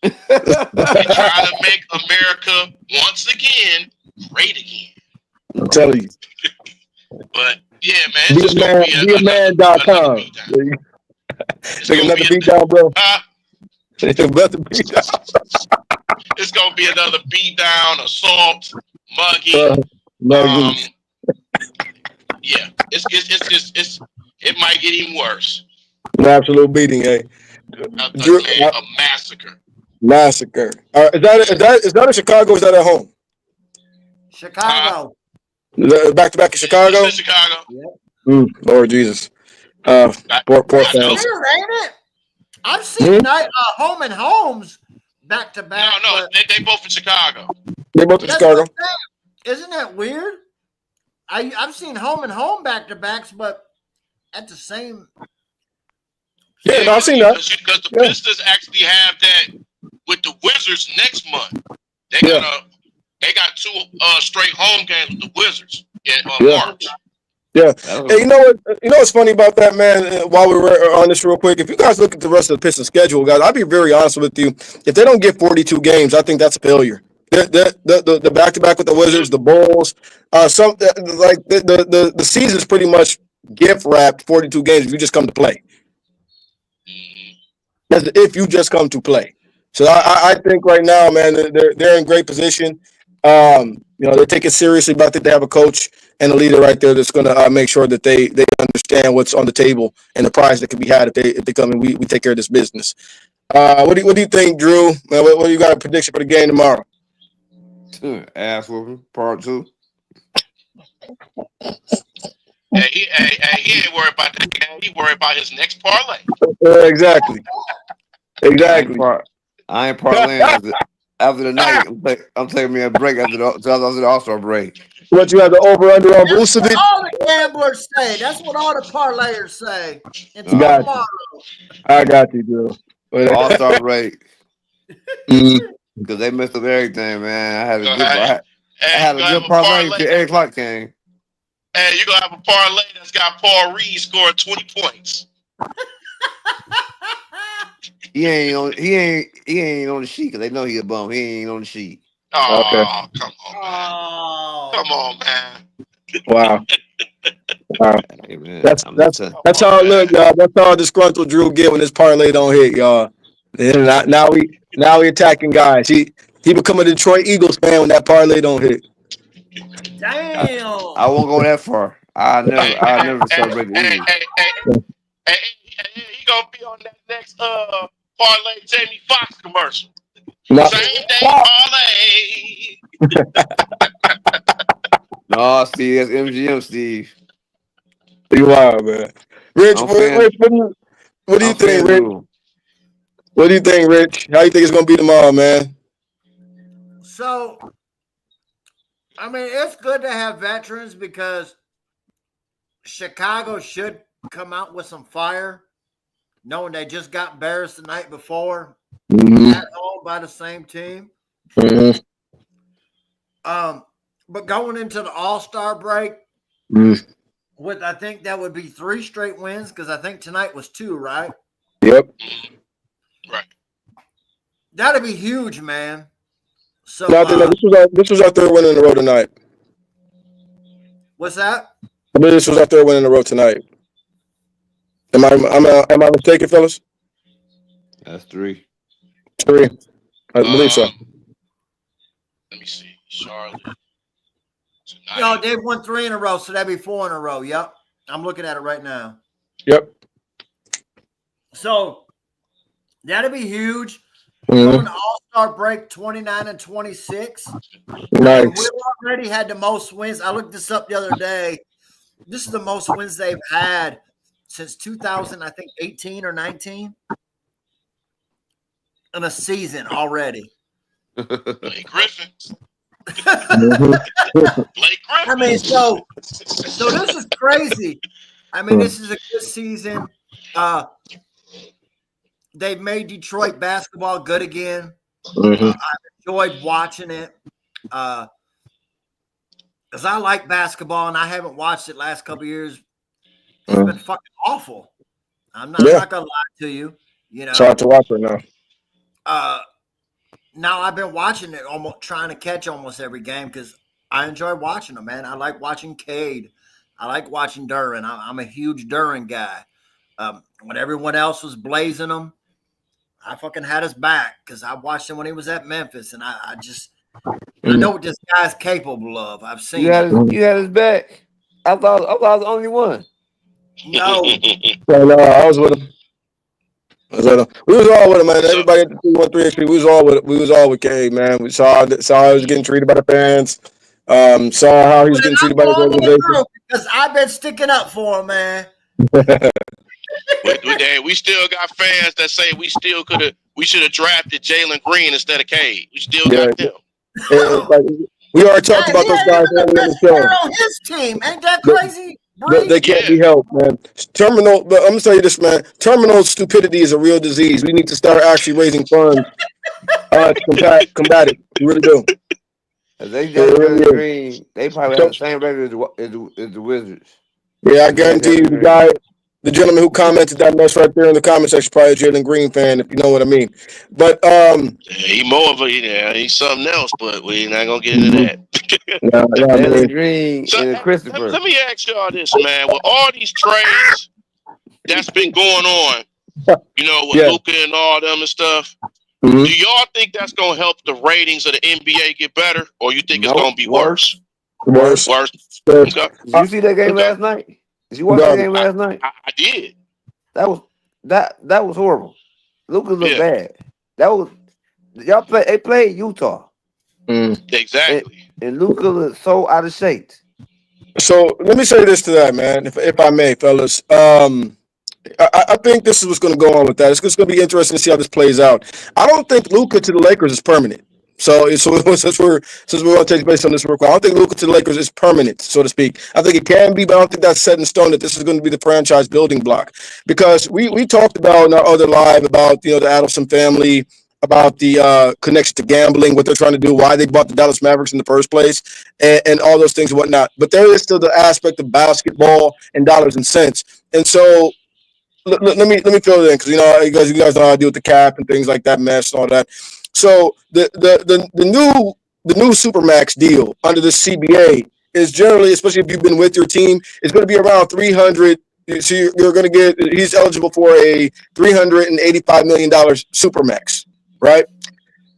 They're trying to make America once again great again. I'm telling you. But yeah, man, it's just gonna be BeAman.com. Take another beat down, bro. Another beat down. It's gonna be another beat down, assault, mugging. Yeah, it might get even worse. An absolute beating, eh? A massacre. Massacre. Is that in Chicago? Or is that at home? Chicago. Back to back in Chicago. It's in Chicago. Yeah. Lord Jesus. Poor fans. Weird, ain't it? I've seen home and homes back to back. No, they both in Chicago. They both in Chicago. Isn't that weird? I've seen home and home back to backs, but at the same. Yeah, I've seen that. Because the Pistons actually have that with the Wizards next month. They got two straight home games with the Wizards in March. Yeah. Hey, you know what? You know what's funny about that, man? While we were on this real quick, if you guys look at the rest of the Pistons schedule, guys, I'll be very honest with you. If they don't get 42 games, I think that's a failure. The back-to-back with the Wizards, the Bulls, the season's pretty much gift wrapped 42 games if you just come to play. That's if you just come to play. So I think right now, man, they're in great position. They take it seriously, but I think they have a coach and a leader right there that's going to make sure that they understand what's on the table and the prize that can be had if they come and we take care of this business. What do you think, Drew? What do you got a prediction for the game tomorrow? Ass whooping, part 2. He ain't worried about that game. He worried about his next parlay. Exactly. I ain't parlaying after the night. I'm taking me a break after the All-Star break. What you have the over/under on Vucevic? That's what all the gamblers say. That's what all the parlayers say. It's I got you, Drew. All-Star break. because they messed up everything, man. I had a Go good, ahead. I had a You're gonna good have a parlay parlay. till 8 o'clock came. Hey, you're gonna have a parlay that's got Paul Reed scoring 20 points. He ain't on the sheet because they know he a bum. He ain't on the sheet. Oh, come on, man. Oh. Come on, man. Wow. Hey, man, That's Come how on, it look, man. y'all. That's how disgruntled Drew get when his parlay don't hit, y'all. And now we attacking guys. He become a Detroit Eagles fan when that parlay don't hit. Damn. I won't go that far. I never celebrate the Eagles. Hey, he gonna be on that next parlay Jamie Foxx commercial. No, Same day parlay. No, Steve, that's MGM, Steve. you wild, man. Rich, I'm Rich, what do you I'm think, Rich? FanDuel. What do you think, Rich? How you think it's gonna be tomorrow, man? So, I mean, it's good to have veterans because Chicago should come out with some fire, knowing they just got embarrassed the night before at home by the same team. Mm-hmm. But going into the All-Star break, with I think that would be 3 straight wins because I think tonight was 2, right? Yep. Right. That'd be huge, man. So No, I think this was our third win in a row tonight. What's that? I believe this was our third win in a row tonight. Am I mistaken, fellas? That's 3. 3. I believe so. Let me see. Charlotte. Tonight. No, they've won 3 in a row, so that'd be 4 in a row. Yep. I'm looking at it right now. Yep. So that'd be huge. Mm-hmm. Going to All-Star break 29 and 26. Nice. We've already had the most wins. I looked this up the other day. This is the most wins they've had since 2000, I think 18 or 19 in a season already. Blake Griffin. Mm-hmm. Blake Griffin. I mean, so this is crazy. I mean, this is a good season. They've made Detroit basketball good again. Mm-hmm. I've enjoyed watching it because I like basketball and I haven't watched it last couple of years. It's been fucking awful. I'm not gonna lie to you. You know, it's hard to watch right now. Now I've been watching it, almost trying to catch almost every game because I enjoy watching them, man. I like watching Cade. I like watching Duran. I'm a huge Duran guy. When everyone else was blazing him, I fucking had his back because I watched him when he was at Memphis, and I know what this guy's capable of. I've seen you had his back. I thought I was the only one. No. I was with him. We was all with him, man. Everybody at the 313 XP, we was all with Cade, man. We saw how he was getting treated by the fans. Saw how he was getting treated by the organization. Because I've been sticking up for him, man. We still got fans that say we should have drafted Jalen Green instead of Cade. We still got them. We already talked about those guys earlier in the show. On his team, ain't that crazy? They can't be helped, man. But I'm gonna tell you this, man. Terminal stupidity is a real disease. We need to start actually raising funds to combat it. We really do. If they got Green, they probably have the same record as the Wizards. Yeah, I guarantee you, the gentleman who commented that mess right there in the comment section, probably a Jalen Green fan, if you know what I mean. But he's more of he's something else, but we're not gonna get into that. Jalen Green and Christopher. Let me ask y'all this, man. With all these trades that's been going on, with Luka and all them and stuff, do y'all think that's gonna help the ratings of the NBA get better, or you think it's gonna be worse? Worse. Did you see that game last night? Did you watch that game last night? I did. That was horrible. Luka looked bad. They played Utah. Exactly. And Luka looked so out of shape. So let me say this to that, man, if I may, fellas. I think this is what's going to go on with that. It's just going to be interesting to see how this plays out. I don't think Luka to the Lakers is permanent. So since we're going to take place on this real quick, I don't think Luka to the Lakers is permanent, so to speak. I think it can be, but I don't think that's set in stone that this is going to be the franchise building block. Because we talked about in our other live about the Adelson family about the connection to gambling, what they're trying to do, why they bought the Dallas Mavericks in the first place, and all those things and whatnot. But there is still the aspect of basketball and dollars and cents. And so let me fill it in because you guys know how I deal with the cap and things like that mess and all that. So the new Supermax deal under the CBA is generally, especially if you've been with your team, is going to be around 300. So you're going to get. He's eligible for a $385 million Supermax, right?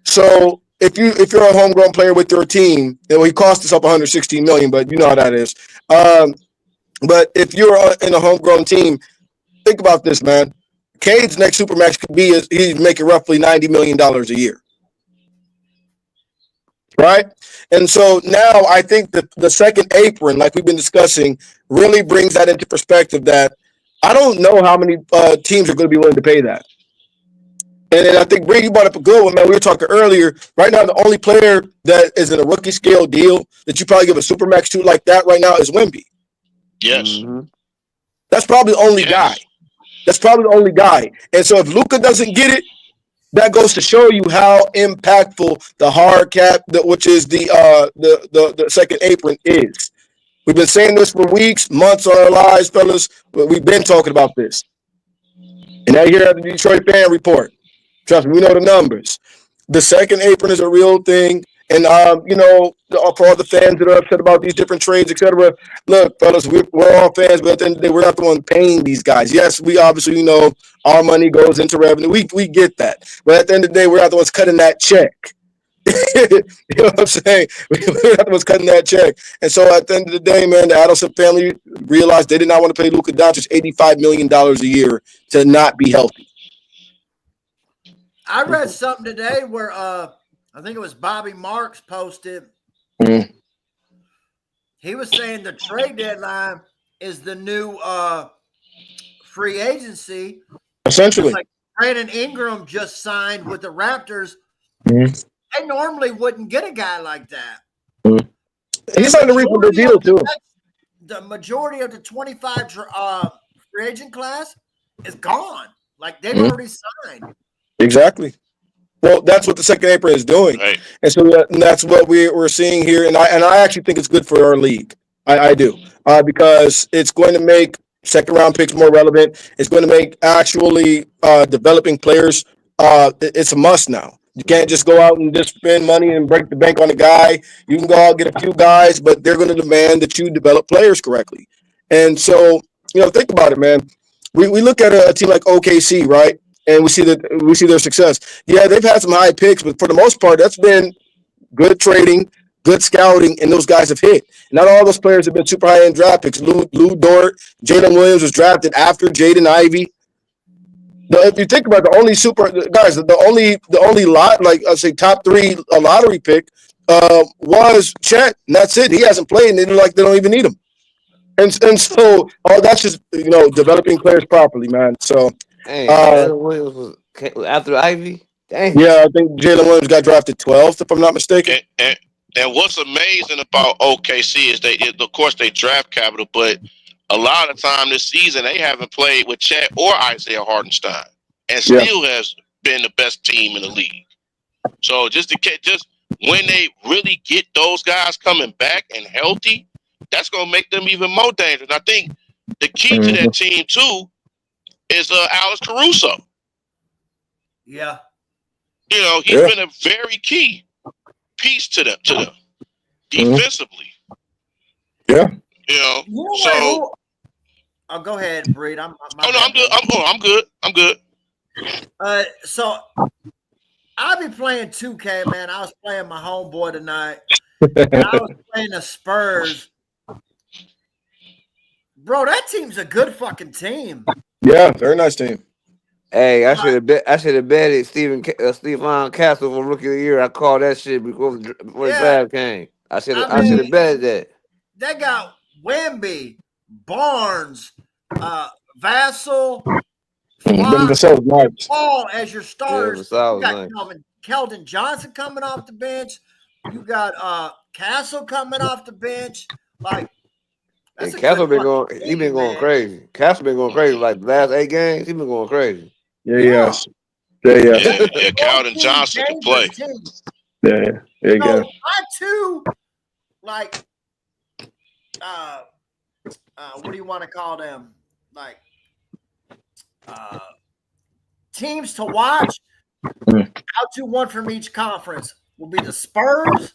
So if you're a homegrown player with your team, he cost us up 116 million, but you know how that is. But if you're in a homegrown team, think about this, man. Cade's next Supermax could be he's making roughly $90 million a year. Right? And so now I think that the second apron, like we've been discussing, really brings that into perspective that I don't know how many teams are going to be willing to pay that. And then I think Brady brought up a good one, man. We were talking earlier. Right now, the only player that is in a rookie scale deal that you probably give a Supermax to like that right now is Wemby. Yes. Mm-hmm. That's probably the only guy. That's probably the only guy. And so if Luka doesn't get it, that goes to show you how impactful the hard cap, which is the second apron, is. We've been saying this for weeks, months on our lives, fellas. We've been talking about this. And now here at the Detroit Fan Report, trust me, we know the numbers. The second apron is a real thing. And, for all the fans that are upset about these different trades, et cetera, look, fellas, we're all fans, but at the end of the day, we're not the one paying these guys. Yes, we obviously, our money goes into revenue. We get that. But at the end of the day, we're not the ones cutting that check. You know what I'm saying? We're not the ones cutting that check. And so at the end of the day, man, the Adelson family realized they did not want to pay Luka Doncic $85 million a year to not be healthy. I read something today where I think it was Bobby Marks posted. Mm-hmm. He was saying the trade deadline is the new free agency. Essentially. Like Brandon Ingram just signed with the Raptors. Mm-hmm. They normally wouldn't get a guy like that. Mm-hmm. He signed a reasonable deal, too. The majority of the 25 free agent class is gone. Like, they've already signed. Exactly. Well, that's what the second apron is doing, right. And so that's what we're seeing here. And I actually think it's good for our league. I do because it's going to make second round picks more relevant. It's going to make actually developing players. It's a must now. You can't just go out and just spend money and break the bank on a guy. You can go out and get a few guys, but they're going to demand that you develop players correctly. And so, think about it, man. We look at a team like OKC, right? And we see their success. Yeah, they've had some high picks, but for the most part, that's been good trading, good scouting, and those guys have hit. Not all those players have been super high-end draft picks. Lou Dort, Jalen Williams was drafted after Jaden Ivey. If you think about the only lot, like I say, top three lottery pick was Chet, and that's it. He hasn't played, and they don't even need him. And so that's just developing players properly, man. So. Hey, Jalen Williams was after Ivy. Dang. Yeah, I think Jalen Williams got drafted 12th, if I'm not mistaken. And what's amazing about OKC is of course, they draft capital, but a lot of time this season they haven't played with Chet or Isaiah Hartenstein, and still has been the best team in the league. So just when they really get those guys coming back and healthy, that's gonna make them even more dangerous. I think the key to that team too is Alex Caruso. Yeah. He's been a very key piece to them defensively. Yeah. So. Oh, go ahead, Breed. I'm good. I'm good. So I'll be playing 2K, man. I was playing my homeboy tonight. And I was playing the Spurs. Bro, that team's a good fucking team. Yeah, very nice team. Hey, I should have betted Steven Castle for Rookie of the Year. I called that shit before the draft came. I should have betted that. They got Wemby, Barnes, Vassell, Paul as your starters. Yeah, you got Keldon Johnson coming off the bench. You got Castle coming off the bench. Like, Castle been going crazy. Castle been going crazy. Like the last 8 games, he been going crazy. Yeah, yes. Yeah, Calvin Johnson can play. Yeah, there you go. I too like what do you want to call them? Like teams to watch. I'll do one from each conference. Will be the Spurs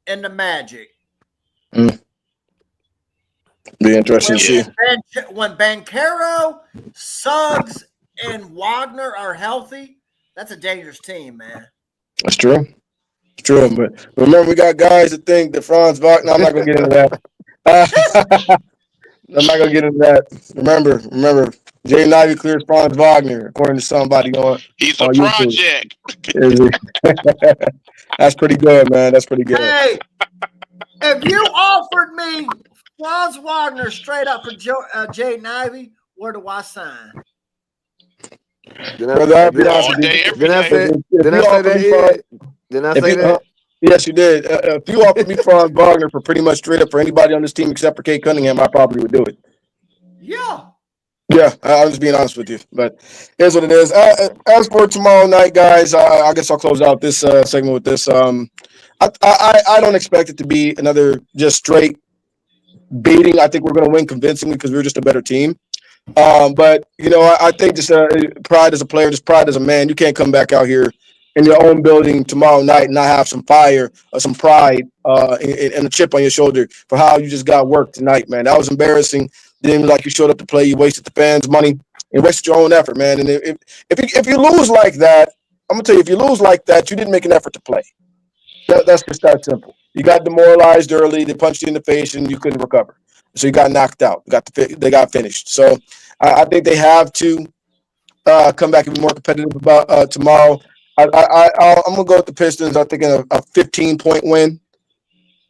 and the Magic. Be interesting to see. When Banchero, Suggs, and Wagner are healthy, that's a dangerous team, man. That's true. It's true. But remember, we got guys that think that Franz Wagner. I'm not going to get into that. I'm not going to get into that. Remember, Jay Ivey clears Franz Wagner, according to somebody on. He's a project. That's pretty good, man. That's pretty good. Hey, if you offered me Franz Wagner straight up for Jaden Ivey, where do I sign? Brother, I'll be honest with you. Didn't I say that? Yes, you did. If you offered me Franz Wagner for pretty much straight up for anybody on this team except for Kate Cunningham, I probably would do it. Yeah. Yeah, I'm just being honest with you, but here's what it is. As for tomorrow night, guys, I guess I'll close out this segment with this. I don't expect it to be another just straight beating. I think we're going to win convincingly because we're just a better team. But I think just pride as a player, just pride as a man. You can't come back out here in your own building tomorrow night and not have some fire or some pride and a chip on your shoulder for how you just got worked tonight, man. That was embarrassing. Didn't even like you showed up to play. You wasted the fans' money and wasted your own effort, man. And if you lose like that, I'm gonna tell you, if you lose like that, you didn't make an effort to play. That's just that simple. You got demoralized early. They punched you in the face and you couldn't recover. So you got knocked out. They got finished. So I think they have to come back and be more competitive about tomorrow. I'm gonna go with the Pistons. I think a 15-point win.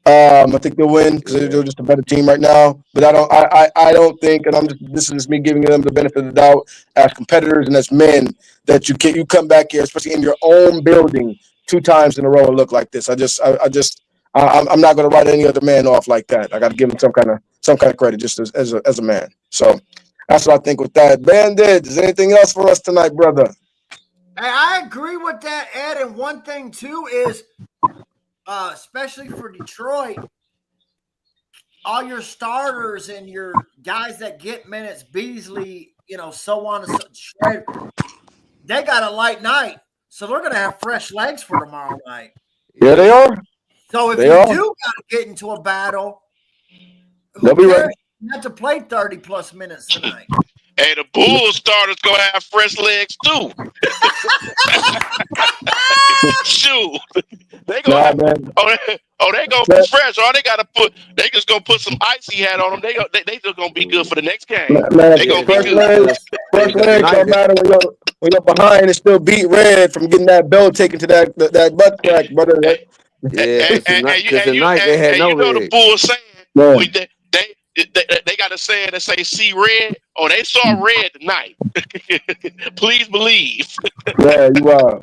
I think they'll win because they're just a better team right now. But I don't think, and this is just me giving them the benefit of the doubt as competitors and as men, that you come back here, especially in your own building, 2 times in a row and look like this. I'm not going to write any other man off like that. I got to give him some kind of credit just as a man. So that's what I think with that. Bandit, is there anything else for us tonight, brother? Hey, I agree with that, Ed. And one thing too is, especially for Detroit, all your starters and your guys that get minutes, Beasley, so on and so forth, they got a light night. So they're going to have fresh legs for tomorrow night. Yeah, they are. So if you do got to get into a battle, they'll be ready. You have to play 30-plus minutes tonight. Hey, the Bulls starters gonna have fresh legs too. Shoot, they gonna they gonna be fresh. All they just gonna put some icy hat on them. They just gonna be good for the next game. They gonna be good. Fresh legs don't matter when you're behind and still beat red from getting that belt taken to that butt crack, brother. Yeah, because tonight they had no legs. The Bulls saying they got a saying that say "see red." Oh, they saw red tonight. Please believe. Yeah, you are.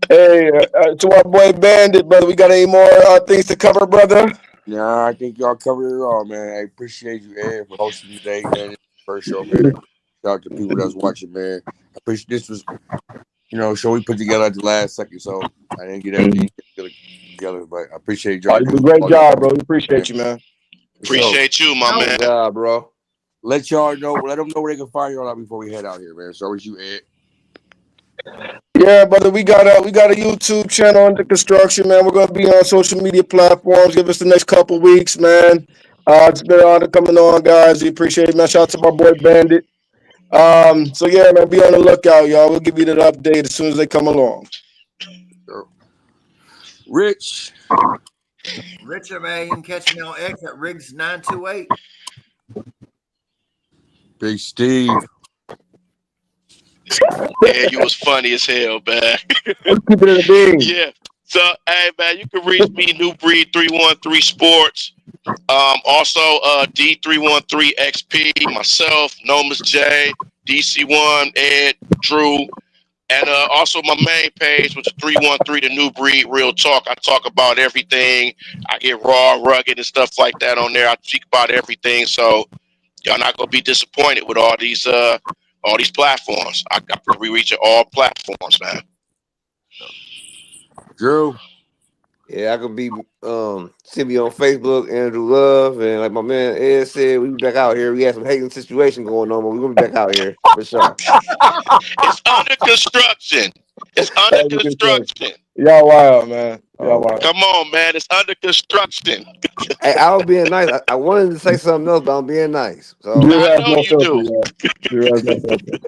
Hey, to our boy Bandit, brother, we got any more things to cover, brother? Nah, I think y'all covered it all, man. I appreciate you, Ed, for hosting today, man. First show, man. Shout out to people that's watching, man. I appreciate this was, show we put together at the last second, so I didn't get everything together, but I appreciate y'all. You did a great job, bro. We appreciate you, man. Appreciate you, my man. Good job, bro. Let y'all know. Let them know where they can find y'all out before we head out here, man. So it's you, Ed. Yeah, brother, we got a YouTube channel under construction, man. We're gonna be on social media platforms. Give us the next couple weeks, man. It's been an honor coming on, guys. We appreciate it, man. Shout out to my boy Bandit. So yeah, man, be on the lookout, y'all. We'll give you that update as soon as they come along. Richard, man, you can catch me on X at Riggs 928. Big Steve. Yeah, you was funny as hell, man. Yeah. So, hey, man, you can reach me, New Breed 313 Sports. Also, D313XP, myself, Nomas J, DC1, Ed, Drew, and also my main page, which is 313 The New Breed Real Talk. I talk about everything. I get raw, rugged, and stuff like that on there. I speak about everything. So, y'all not gonna be disappointed with all these all these platforms. We reach all platforms, man. Drew. Yeah, I could be see me on Facebook, Andrew Love, and like my man Ed said, we be back out here. We had some hating situation going on, but we're gonna be back out here for sure. It's under construction. It's under construction. Y'all wild, man. Y'all wild. Come on, man. It's under construction. Hey, I was being nice. I wanted to say something else, but I'm being nice. So Drew I has know no you do. filter, y'all. Drew has no filter.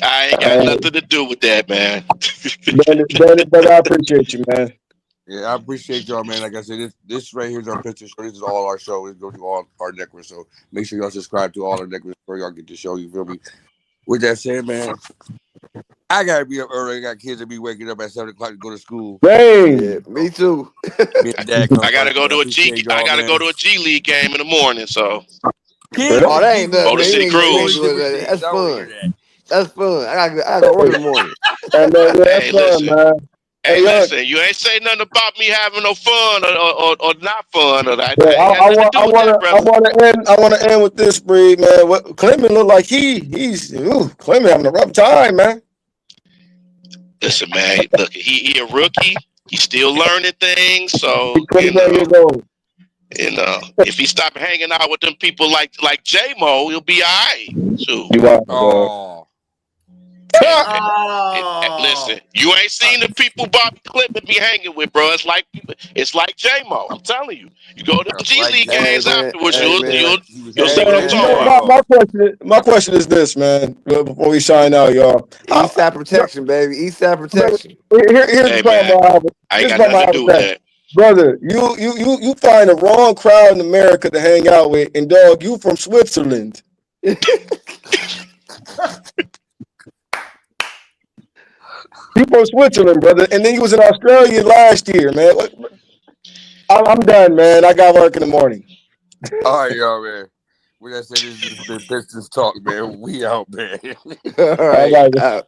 I ain't got nothing to do with that, man. Bandit, brother, I appreciate you, man. Yeah, I appreciate y'all, man. Like I said, this right here is our picture show. This is all our show. It goes to all our networks. So make sure y'all subscribe to all our networks before y'all get the show. You feel me? With that said, man, I gotta be up early. I got kids that be waking up at 7 o'clock to go to school. Dang. yeah, me too. Me and Dad I gotta go to a G. I gotta go to a G League game in the morning. So Oh, that ain't nothing. Motor Man. City You ain't Cruise. doing that. That's fun. That's fun. I gotta go work in the morning. And Hey, that's fun, listen. man. Hey, Hey, listen, you ain't say nothing about me having no fun or not fun. Or that. Yeah, Ain't got nothing to do with that, brother. I want to end with this, Breed, man. What Clement look like Clement having a rough time, man. Listen, man, look, he a rookie. He's still learning things. So, He's 29 years old. if he stop hanging out with them people like J-Mo, he'll be all right. So, You are, Oh, listen, you ain't seen the people Bobby Clippard be hanging with, bro. It's like J-Mo. I'm telling you. You go to the G Like League that. games Hey, man. afterwards, Hey, you'll man. see what I'm talking about. My question is this, man. Before we sign out, y'all. East side protection, baby. East side protection. Here's Hey, the problem man, I have. I ain't Here's got the problem I nothing have to do with with that. that. Brother, you find the wrong crowd in America to hang out with, and dog, you from Switzerland. You from Switzerland, brother, and then you was in Australia last year, man. I'm done, man. I got work in the morning. All right, y'all, man. With that said, this has been Pistons Talk, man. We out, man. All right.